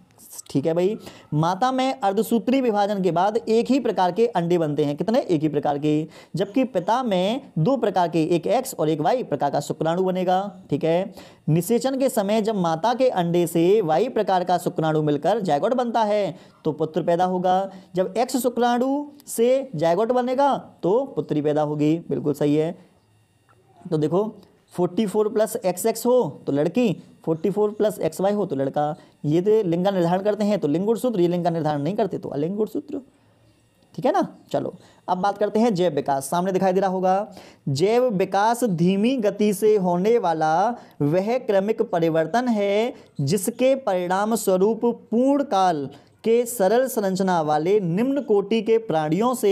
ठीक है भाई। माता में अर्धसूत्री विभाजन के बाद एक ही प्रकार के अंडे बनते हैं। कितने? एक ही प्रकार के। जबकि पिता में 2 प्रकार के, एक X और एक Y प्रकार का शुक्राणु बनेगा। ठीक है। निषेचन के समय जब माता के अंडे से Y प्रकार का शुक्राणु मिलकर जायगोट बनता है तो पुत्र पैदा होगा। जब X शुक्राणु से जायगोट बनेगा तो पुत्री पैदा होगी। बिल्कुल सही है। तो देखो 44 + XX हो तो लड़की, 44 + XY हो तो लड़का। ये तो लिंग का निर्धारण करते हैं तो लिंग गुणसूत्र, ये लिंग का निर्धारण नहीं करते तो अलिंग गुणसूत्र। ठीक है ना। चलो अब बात करते हैं जैव विकास। सामने दिखाई दे रहा होगा, जैव विकास धीमी गति से होने वाला वह क्रमिक परिवर्तन है जिसके परिणाम स्वरूप पूर्ण काल के सरल संरचना वाले निम्न कोटि के प्राणियों से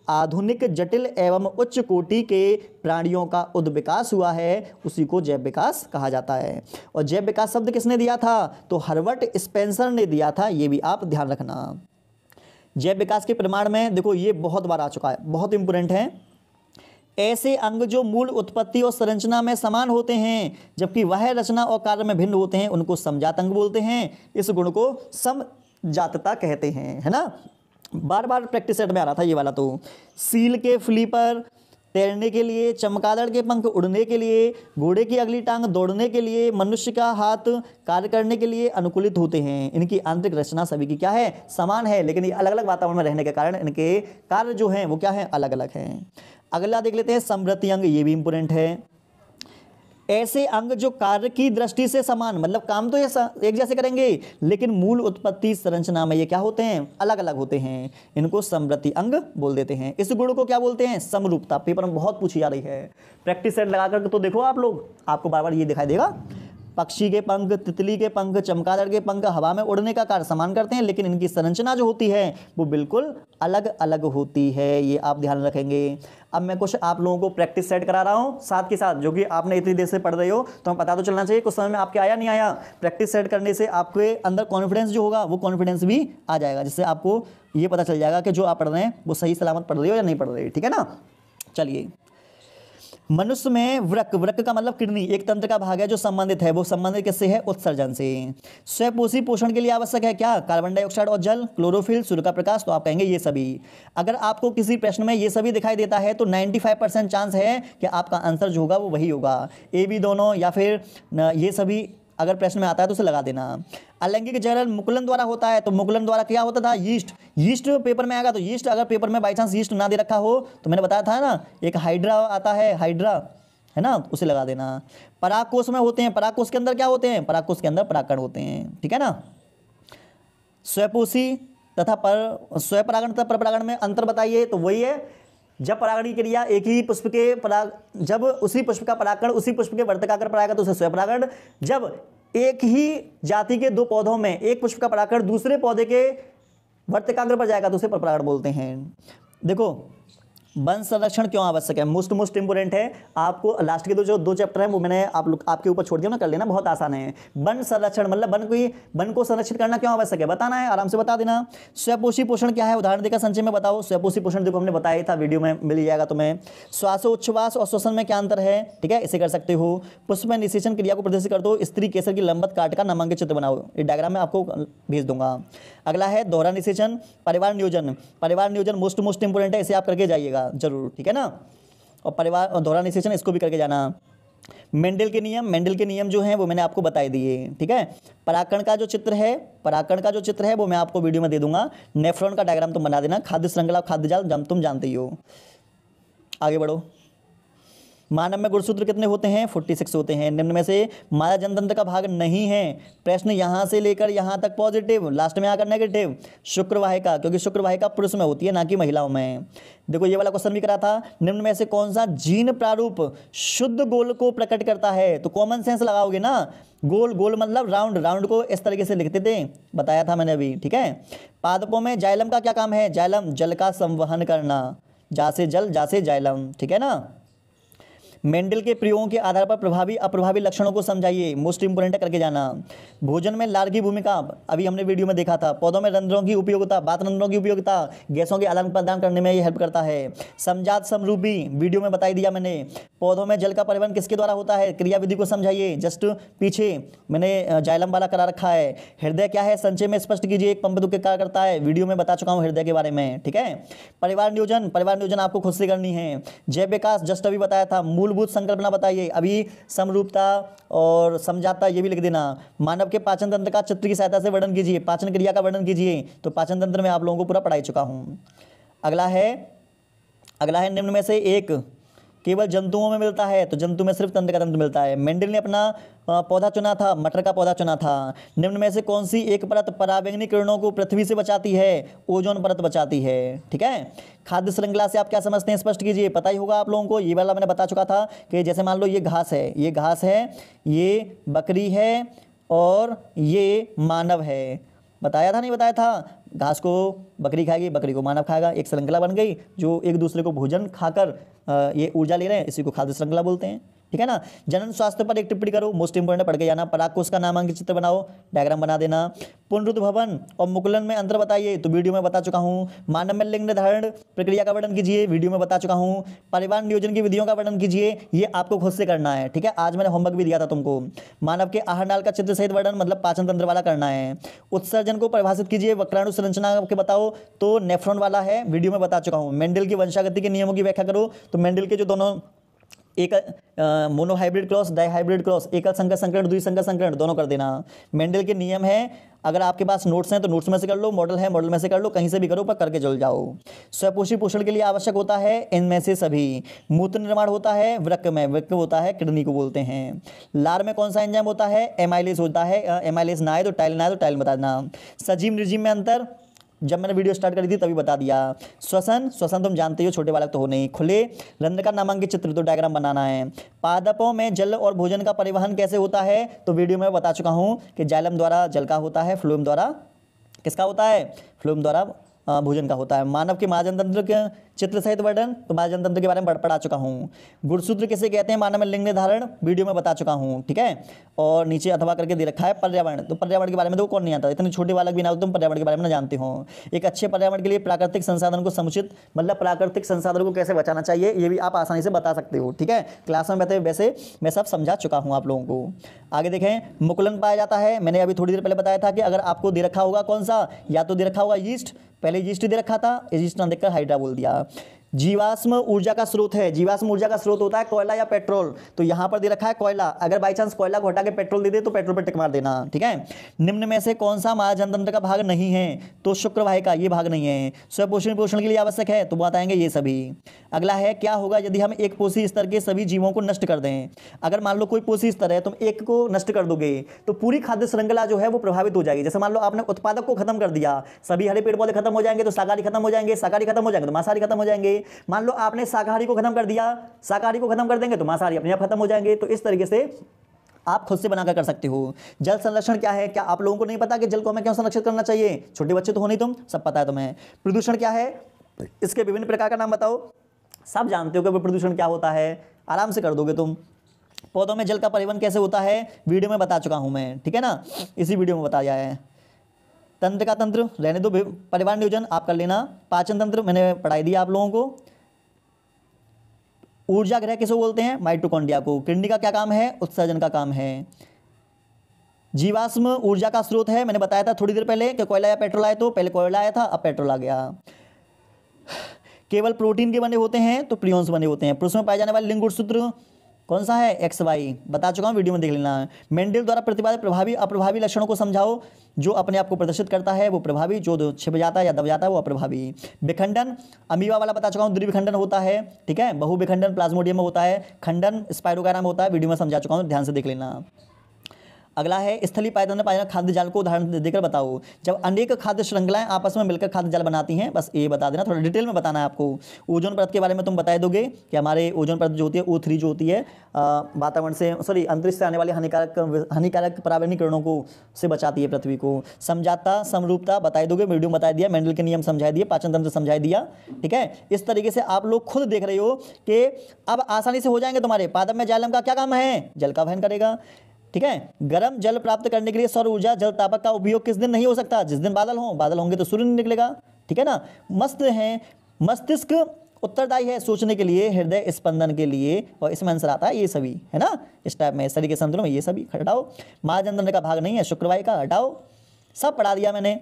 आधुनिक जटिल एवं उच्च कोटि के प्राणियों का उद्विकास हुआ है, उसी को जैव विकास कहा जाता है। और जैव विकास शब्द किसने दिया था? तो हर्बर्ट स्पेंसर ने दिया था, ये भी आप ध्यान रखना। जैव विकास के प्रमाण में देखो ये बहुत बार आ चुका है, बहुत इंपोर्टेंट है। ऐसे अंग जो मूल उत्पत्ति और संरचना में समान होते हैं जबकि वह रचना और कार्य में भिन्न होते हैं उनको समजात अंग बोलते हैं। इस गुण को समजातता कहते हैं, है ना। बार बार प्रैक्टिस सेट में आ रहा था ये वाला। तो सील के फ्लीपर तैरने के लिए, चमगादड़ के पंख उड़ने के लिए, घोड़े की अगली टांग दौड़ने के लिए, मनुष्य का हाथ कार्य करने के लिए अनुकूलित होते हैं। इनकी आंतरिक रचना सभी की क्या है? समान है, लेकिन ये अलग अलग वातावरण में रहने के कारण इनके कार्य जो हैं वो क्या है? अलग अलग हैं। अगला देख लेते हैं समवर्ती अंग, ये भी इंपोर्टेंट है। ऐसे अंग जो कार्य की दृष्टि से समान, मतलब काम तो ये एक जैसे करेंगे लेकिन मूल उत्पत्ति संरचना में ये क्या होते हैं? अलग अलग होते हैं। इनको समवर्ती अंग बोल देते हैं। इस गुण को क्या बोलते हैं? समरूपता। पेपर में बहुत पूछी जा रही है। प्रैक्टिस सेट लगा करके तो देखो आप लोग, आपको बार बार ये दिखाई देगा। पक्षी के पंख, तितली के पंख, चमगादड़ के पंख हवा में उड़ने का कार्य समान करते हैं लेकिन इनकी संरचना जो होती है वो बिल्कुल अलग अलग होती है। ये आप ध्यान रखेंगे। अब मैं कुछ आप लोगों को प्रैक्टिस सेट करा रहा हूँ साथ के साथ, जो कि आपने इतनी देर से पढ़ रहे हो तो पता तो चलना चाहिए कुछ समय में आपके आया नहीं आया। प्रैक्टिस सेट करने से आपके अंदर कॉन्फिडेंस जो होगा वो कॉन्फिडेंस भी आ जाएगा, जिससे आपको ये पता चल जाएगा कि जो आप पढ़ रहे हैं वो सही सलामत पढ़ रहे हो या नहीं पढ़ रहे। ठीक है ना। चलिए, मनुष्य में वृक्क, वृक्क का मतलब किडनी, एक तंत्र का भाग है जो संबंधित है। वो संबंधित किससे है? उत्सर्जन से। स्वपोषी पोषण के लिए आवश्यक है क्या? कार्बन डाइऑक्साइड और जल, क्लोरोफिल, सूर्य का प्रकाश। तो आप कहेंगे ये सभी। अगर आपको किसी प्रश्न में ये सभी दिखाई देता है तो 95% चांस है कि आपका आंसर जो होगा वो वही होगा। ए बी दोनों या फिर ये सभी अगर प्रश्न में आता है तो उसे लगा देना। अलैंगिक जलन मुकुलन द्वारा होता है, तो मुकुलन द्वारा क्या होता था? यीस्ट पेपर में आएगा तो यीस्ट, अगर पेपर में बाई चांस यीस्ट ना दे रखा हो तो मैंने बताया था ना, एक हाइड्रा आता है, हाइड्रा, है ना, उसे लगा देना। परागकोश में होते हैं, परागकोश के अंदर क्या होते हैं? परागकोश के अंदर परागकण होते हैं। ठीक है ना। स्वपोषी तथा स्वपरागण तथा परपरागण में अंतर बताइए। तो वही है, जब परागण की क्रिया एक ही पुष्प के जब उसी पुष्प का परागकण उसी पुष्प के वर्तकाग्र पर आएगा तो उसे स्वपरागण। जब एक ही जाति के 2 पौधों में एक पुष्प का परागकण दूसरे पौधे के वर्तकाग्र पर जाएगा तो उसे परपरागण बोलते हैं। देखो, वन संरक्षण क्यों आवश्यक है? मोस्ट इंपोर्टेंट है। आपको लास्ट के दो चैप्टर हैं वो मैंने आपके ऊपर छोड़ दिया ना, कर लेना, बहुत आसान है। वन संरक्षण मतलब वन को संरक्षित करना क्यों आवश्यक है बताना है, आराम से बता देना। स्वपोषी पोषण क्या है? उदाहरण देकर संक्षेप में बताओ। स्वपोषी पोषण देखो हमने बताया था, वीडियो में मिल जाएगा तुम्हें। श्वासोच्छ्वास और श्वसन में क्या अंतर है? ठीक है, इसे कर सकते हो। पुष्प में निषेचन क्रिया को प्रदर्शित कर दो। स्त्री केसर की लंबत काट का नामांकित चित्र बनाओ। ये डायग्राम में आपको भेज दूंगा। अगला है दोहरा निषेचन, परिवार नियोजन। परिवार नियोजन मोस्ट इंपोर्टेंट है, इसे आप करके जाइएगा जरूर। ठीक है ना। और परिवार और दोहरा निषेचन इसको भी करके जाना। मेंडल के नियम जो हैं वो मैंने आपको बताई दिए। ठीक है। परागकण का जो चित्र है वो मैं आपको वीडियो में दे दूंगा। नेफ्रॉन का डायग्राम तुम बना देना। खाद्य श्रृंखला, खाद्य जाल तुम जानते ही हो। आगे बढ़ो। मानव में गुणसूत्र कितने होते हैं? 46 होते हैं। निम्न में से मादा जनतंत्र का भाग नहीं है। प्रश्न यहाँ से लेकर यहाँ तक पॉजिटिव, लास्ट में आकर नेगेटिव। शुक्रवाहिका, क्योंकि शुक्रवाहिका पुरुष में होती है ना कि महिलाओं में। देखो ये वाला क्वेश्चन भी करा था, निम्न में से कौन सा जीन प्रारूप शुद्ध गोल को प्रकट करता है? तो कॉमन सेंस लगाओगे ना, गोल गोल मतलब राउंड, राउंड को इस तरीके से लिखते थे, बताया था मैंने अभी, ठीक है। पादपों में जाइलम का क्या काम है? जाइलम जल का संवहन करना, जा से जल, जा से जाइलम, ठीक है ना। मेंडल के प्रयोगों के आधार पर प्रभावी अप्रभावी लक्षणों को समझाइए, मोस्ट इंपोर्टेंट करके जाना। भोजन में लार की भूमिका, अभी हमने वीडियो में देखा था। पौधों में रंध्रों की उपयोगिता, बात रंध्रों की उपयोगिता, गैसों के आदान प्रदान करने में ये हेल्प करता है। समजात समरूपी, वीडियो में बताई दिया मैंने। पौधों में जल का परिवहन किसके द्वारा होता है? क्रियाविधि को समझाइए, जस्ट पीछे मैंने जाइलम वाला करा रखा है। हृदय क्या है? संचय में स्पष्ट कीजिए, एक पंप के कार्य करता है, वीडियो में बता चुका हूँ हृदय के बारे में, ठीक है। परिवार नियोजन, परिवार नियोजन आपको खुद से करनी है। जैव विकास जस्ट अभी बताया था। मूलभूत संकल्पना बताइए, अभी समरूपता और समझाता ये भी लिख देना। मानव के पाचन तंत्र का चित्र की सहायता से वर्णन कीजिए, पाचन क्रिया का वर्णन कीजिए। तो पाचन तंत्र में आप लोगों को पूरा पढ़ाई चुका हूँ। अगला है निम्न में से एक केवल जंतुओं में मिलता है, तो जंतु में सिर्फ तंत्र का तंत्र मिलता है। मेंडल ने अपना पौधा चुना था, मटर का पौधा चुना था। निम्न में से कौन सी एक परत पराबैंगनी किरणों को पृथ्वी से बचाती है? ओजोन परत बचाती है, ठीक है। खाद्य श्रृंखला से आप क्या समझते हैं? स्पष्ट कीजिए, पता ही होगा आप लोगों को, ये वाला मैंने बता चुका था कि जैसे मान लो ये घास है, ये घास है, ये बकरी है और ये मानव है। बताया था नहीं बताया था? घास को बकरी खाएगी, बकरी को मानव खाएगा, एक श्रृंखला बन गई जो एक दूसरे को भोजन खाकर ये ऊर्जा ले रहे हैं, इसी को खाद्य श्रृंखला बोलते हैं, ठीक है ना। जनन स्वास्थ्य पर एक टिप्पणी करो, मोस्ट इंपोर्टेंट पढ़ के जाना। परागकोश का नामांकित चित्र बनाओ, डायग्राम बना देना। पुनरुद्भवन और मुकुलन में अंतर बताइए, तो वीडियो में बता चुका हूँ। मानव में लिंग निर्धारण प्रक्रिया का वर्णन कीजिए, वीडियो में बता चुका हूँ। परिवार नियोजन की विधियों का वर्णन कीजिए, ये आपको खुद से करना है, ठीक है। आज मैंने होमवर्क भी दिया था तुमको। मानव के आहार नाल का चित्र सहित वर्णन, मतलब पाचन तंत्र वाला करना है। उत्सर्जन को परिभाषित कीजिए, वक्राणु संरचना के बताओ, तो नेफ्रॉन वाला है, वीडियो में बता चुका हूँ। मेंडल की वंशागति के नियमों की व्याख्या करो, तो मेंडल के जो दोनों एक मोनोहाइब्रिड क्रॉस, डाइहाइब्रिड क्रॉस, एकल संकर संकरण, द्विसंकर संकरण, दोनों कर देना। मेंडल के नियम है, अगर आपके पास नोट्स हैं तो नोट्स में से कर लो, मॉडल है मॉडल में से कर लो, कहीं से भी करो पर करके चल जाओ। स्वपोषी पोषण के लिए आवश्यक होता है इनमें से सभी। मूत्र निर्माण होता है वृक्क में, वृक्क होता है किडनी को बोलते हैं। लार में कौन सा एंजाइम होता है? एमाइलेज होता है। एमाइलेज ना आए तो टाइल बता देना। सजीव निर्जीव में अंतर जब मैंने वीडियो स्टार्ट करी थी तभी बता दिया। श्वसन तुम जानते हो, छोटे बालक तो हो नहीं। खुले रंध्र का नामांकित चित्र, तो डायग्राम बनाना है। पादपों में जल और भोजन का परिवहन कैसे होता है? तो वीडियो में बता चुका हूँ कि जाइलम द्वारा जल का होता है, फ्लोएम द्वारा किसका होता है? फ्लोएम द्वारा भोजन का होता है। मानव के महाजन तंत्र के चित्र सहित वर्णन, तो महाजन तंत्र के बारे में पढ़ा चुका हूँ। गुणसूत्र किसे कहते हैं? मानव में लिंग निर्धारण, वीडियो में बता चुका हूँ, ठीक है। और नीचे अथवा करके दे रखा है पर्यावरण, तो पर्यावरण के बारे में तो कौन नहीं आता, इतने छोटे बालक भी ना हो तुम पर्यावरण के बारे में ना जानते हो। एक अच्छे पर्यावरण के लिए प्राकृतिक संसाधन को समुचित, मतलब प्राकृतिक संसाधन को कैसे बचाना चाहिए, ये भी आप आसानी से बता सकते हो, ठीक है। क्लास में वैसे मैं सब समझा चुका हूँ आप लोगों को। आगे देखें, मुकुलन पाया जाता है, मैंने अभी थोड़ी देर पहले बताया था कि अगर आपको दे रखा होगा कौन सा, या तो दे रखा होगा यीस्ट, पहले यीस्ट दे रखा था, यीस्ट ना देखकर हाइड्रा बोल दिया। जीवाश्म ऊर्जा का स्रोत है, जीवाश्म ऊर्जा का स्रोत होता है कोयला या पेट्रोल, तो यहां पर दे रखा है कोयला। अगर बाई चांस कोयला को हटा के पेट्रोल दे दे तो पेट्रोल पर टिक मार देना, ठीक है। निम्न में से कौन सा महाजन तंत्र का भाग नहीं है? तो शुक्रवाहिका, ये भाग नहीं है। स्वपोषण पोषण के लिए आवश्यक है, तो बताएंगे ये सभी। अगला है, क्या होगा यदि हम एक पोषी स्तर के सभी जीवों को नष्ट कर दें? अगर मान लो कोई पोषी स्तर है, तुम एक को नष्ट कर दोगे तो पूरी खाद्य श्रृंखला जो है वो प्रभावित हो जाएगी। जैसे मान लो आपने उत्पादक को खत्म कर दिया, सभी हरे पेड़ पौधे खत्म हो जाएंगे तो शाकाहारी खत्म हो जाएंगे, शाकाहारी खत्म हो जाएंगे तो मांसाहारी खत्म हो जाएंगे। मान लो आपने शाकाहारी को खत्म कर दिया, शाकाहारी को खत्म कर देंगे तो मांसाहारी अपने आप खत्म हो जाएंगे। तो इस तरीके से आप खुद से बनाकर कर सकते हो। जल संरक्षण क्या है? क्या आप लोगों को नहीं पता कि जल को हमें क्यों संरक्षित करना चाहिए? छोटे बच्चे तो हो नहीं तुम, सब पता है तुम्हें। प्रदूषण क्या है? इसके विभिन्न प्रकार का नाम बताओ। सब जानते हो कि प्रदूषण क्या होता है, आराम से कर दोगे तुम। पौधों में जल का परिवहन कैसे होता है? वीडियो में बता चुका हूं मैं, ठीक है ना, इसी वीडियो में बताया है। तंत्र का तंत्र रहने दो, परिवार नियोजन आप कर लेना। पाचन तंत्र मैंने पढ़ाई दिया आप लोगों को। ऊर्जा गृह किसे बोलते हैं? माइटोकॉन्ड्रिया को। किडनी का क्या काम है? उत्सर्जन का काम है। जीवाश्म ऊर्जा का स्रोत है, मैंने बताया था थोड़ी देर पहले कि कोयला या पेट्रोल आए, तो पहले कोयला आया था, अब पेट्रोल आ गया। केवल प्रोटीन के बने होते हैं तो प्रियोन्स बने होते हैं। पुरुष में पाए जाने वाले लिंग गुणसूत्र कौन सा है, एक्स वाई, बता चुका हूँ, वीडियो में देख लेना। मेंडल द्वारा प्रतिपादित प्रभावी अप्रभावी लक्षणों को समझाओ। जो अपने आप को प्रदर्शित करता है वो प्रभावी, जो छिप जाता है या दब जाता है वो अप्रभावी। विखंडन अमीबा वाला बता चुका हूँ, द्विविखंडन होता है, ठीक है। बहुविखंडन प्लाज्मोडियम में होता है, खंडन स्पाइरोगायरा में होता है, वीडियो में समझा चुका हूँ, ध्यान से देख लेना। अगला है स्थलीय पायदान खाद्य जाल को उदाहरण देकर बताओ। जब अनेक खाद्य श्रृंखलाएं आपस में मिलकर खाद्य जाल बनाती हैं, बस ये बता देना, थोड़ा डिटेल में बताना है आपको। ओजोन परत के बारे में तुम बता दोगे कि हमारे ओजोन परत जो होती है O3 जो होती है वातावरण से अंतरिक्ष से आने वाले हानिकारक पराबैंगनी किरणों को से बचाती है पृथ्वी को। समझाता समरूपता बता दोगे, वीडियो में बता दिया, मेंडल के नियम समझा दिए, पाचन तंत्र समझा दिया, ठीक है। इस तरीके से आप लोग खुद देख रहे हो कि अब आसानी से हो जाएंगे तुम्हारे। पादप में जाइलम का क्या काम है, जल का वहन करेगा, ठीक है। गर्म जल प्राप्त करने के लिए सौर ऊर्जा जल तापक का उपयोग किस दिन नहीं हो सकता, जिस दिन बादल हो, बादल होंगे तो सूर्य नहीं निकलेगा, ठीक है ना। मस्तिष्क उत्तरदायी है सोचने के लिए, हृदय स्पंदन के लिए, और इसमें आंसर आता है ये सभी, है ना। इस टाइप में शरीर के संतुलन में ये सभी हटाओ। महाजनतंत्र का भाग नहीं है, शुक्रवाई का हटाओ, सब पढ़ा दिया मैंने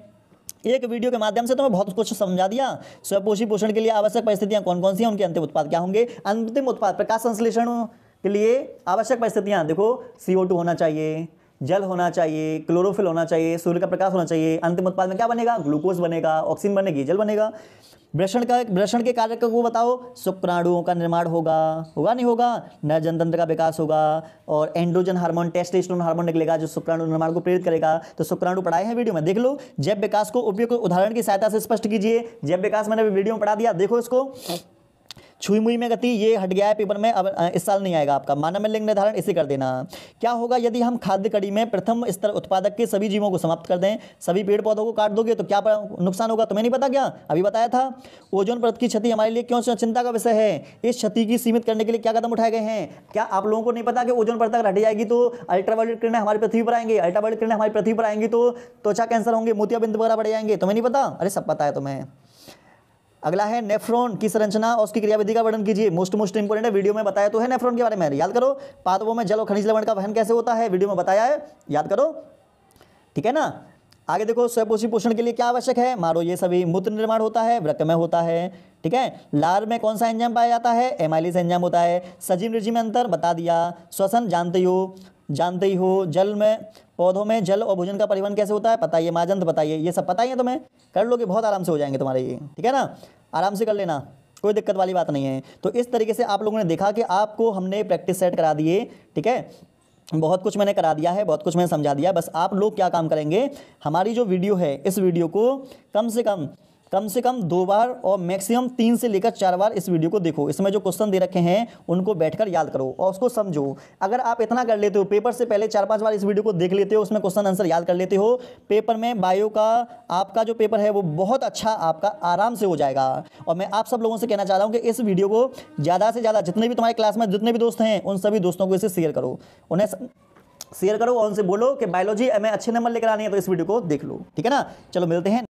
एक वीडियो के माध्यम से। तुम्हें बहुत कुछ समझा दिया। स्वपोषी पोषण के लिए आवश्यक परिस्थितियां कौन कौन सी हैं, उनके अंतिम उत्पाद क्या होंगे। अंतिम उत्पाद प्रकाश संश्लेषण के लिए आवश्यक परिस्थितियां देखो, CO2 होना चाहिए, जल होना चाहिए, क्लोरोफिल होना चाहिए, सूर्य का प्रकाश होना चाहिए। अंतिम उत्पाद में क्या बनेगा, ग्लूकोज बनेगा, ऑक्सीजन बनेगी, जल बनेगा। वृषण के कार्य को बताओ। शुक्राणुओं का निर्माण होगा नहीं होगा, नर जनतंत्र का विकास होगा, और एंड्रोजन हार्मोन टेस्टोस्टेरोन हार्मोन निकलेगा जो शुक्राणु निर्माण को प्रेरित करेगा। तो शुक्राणु पढ़ाए हैं वीडियो में, देख लो। जैव विकास को उपयुक्त उदाहरण की सहायता से स्पष्ट कीजिए। जैव विकास मैंने वीडियो में पढ़ा दिया, देखो इसको। छुई मुई में गति ये हट गया है पेपर में, अब इस साल नहीं आएगा आपका। मानव में लिंग निर्धारण इसे कर देना। क्या होगा यदि हम खाद्य कड़ी में प्रथम स्तर उत्पादक के सभी जीवों को समाप्त कर दें, सभी पेड़ पौधों को काट दोगे तो क्या नुकसान होगा, तुम्हें नहीं पता क्या, अभी बताया था। ओजोन परत की क्षति हमारे लिए क्यों चिंता का विषय है, इस क्षति की सीमित करने के लिए क्या कदम उठाए गए हैं। क्या आप लोगों को नहीं पता कि ओजोन परत अगर हट जाएगी तो अल्ट्रावायलेट किरणें हमारी पृथ्वी पर आएंगे, अल्ट्रावायलेट किरणें हमारी पृथ्वी पर आएंगी तो त्वचा कैंसर होंगे, मोतियाबिंद वगैरह बढ़ जाएंगे, तुम्हें नहीं पता, अरे सब पता है तुम्हें। अगला है नेफ्रॉन की संरचना और उसकी क्रियाविधि का वर्णन कीजिए। मोस्ट इंपोर्टेंट है, वीडियो में बताया तो है नेफ्रॉन के बारे में, याद करो। पादपों में जल और खनिज लवण का वहन कैसे होता है, वीडियो में बताया है, याद करो, ठीक है ना। आगे देखो, स्वपोषी पोषण के लिए क्या आवश्यक है, मारो ये सभी। मूत्र निर्माण होता है, वृक्क में होता है, ठीक है। लार में कौन सा एंजाइम पाया जाता है, एमाइलेज एंजाइम होता है। सजीव निर्जीव में अंतर बता दिया। श्वसन जानते ही हो। जल में, पौधों में जल और भोजन का परिवहन कैसे होता है, बताइए। माजंत बताइए, ये सब पता ही है तुम्हें, कर लोगे बहुत आराम से हो जाएंगे तुम्हारे ये, ठीक है ना। आराम से कर लेना, कोई दिक्कत वाली बात नहीं है। तो इस तरीके से आप लोगों ने देखा कि आपको हमने प्रैक्टिस सेट करा दिए, ठीक है। बहुत कुछ मैंने करा दिया है, बहुत कुछ मैंने समझा दिया। बस आप लोग क्या काम करेंगे, हमारी जो वीडियो है इस वीडियो को कम से कम 2 बार और मैक्सिमम 3 से लेकर 4 बार इस वीडियो को देखो। इसमें जो क्वेश्चन दे रखे हैं उनको बैठकर याद करो और उसको समझो। अगर आप इतना कर लेते हो, पेपर से पहले 4-5 बार इस वीडियो को देख लेते हो, उसमें क्वेश्चन आंसर याद कर लेते हो, पेपर में बायो का आपका जो पेपर है वो बहुत अच्छा आपका आराम से हो जाएगा। और मैं आप सब लोगों से कहना चाह रहा हूँ कि इस वीडियो को ज़्यादा से ज़्यादा, जितने भी तुम्हारे क्लास में जितने भी दोस्त हैं उन सभी दोस्तों को इसे शेयर करो, उन्हें शेयर करो और उनसे बोलो कि बायोलॉजी में अच्छे नंबर लेकर आने हैं तो इस वीडियो को देख लो, ठीक है ना। चलो मिलते हैं।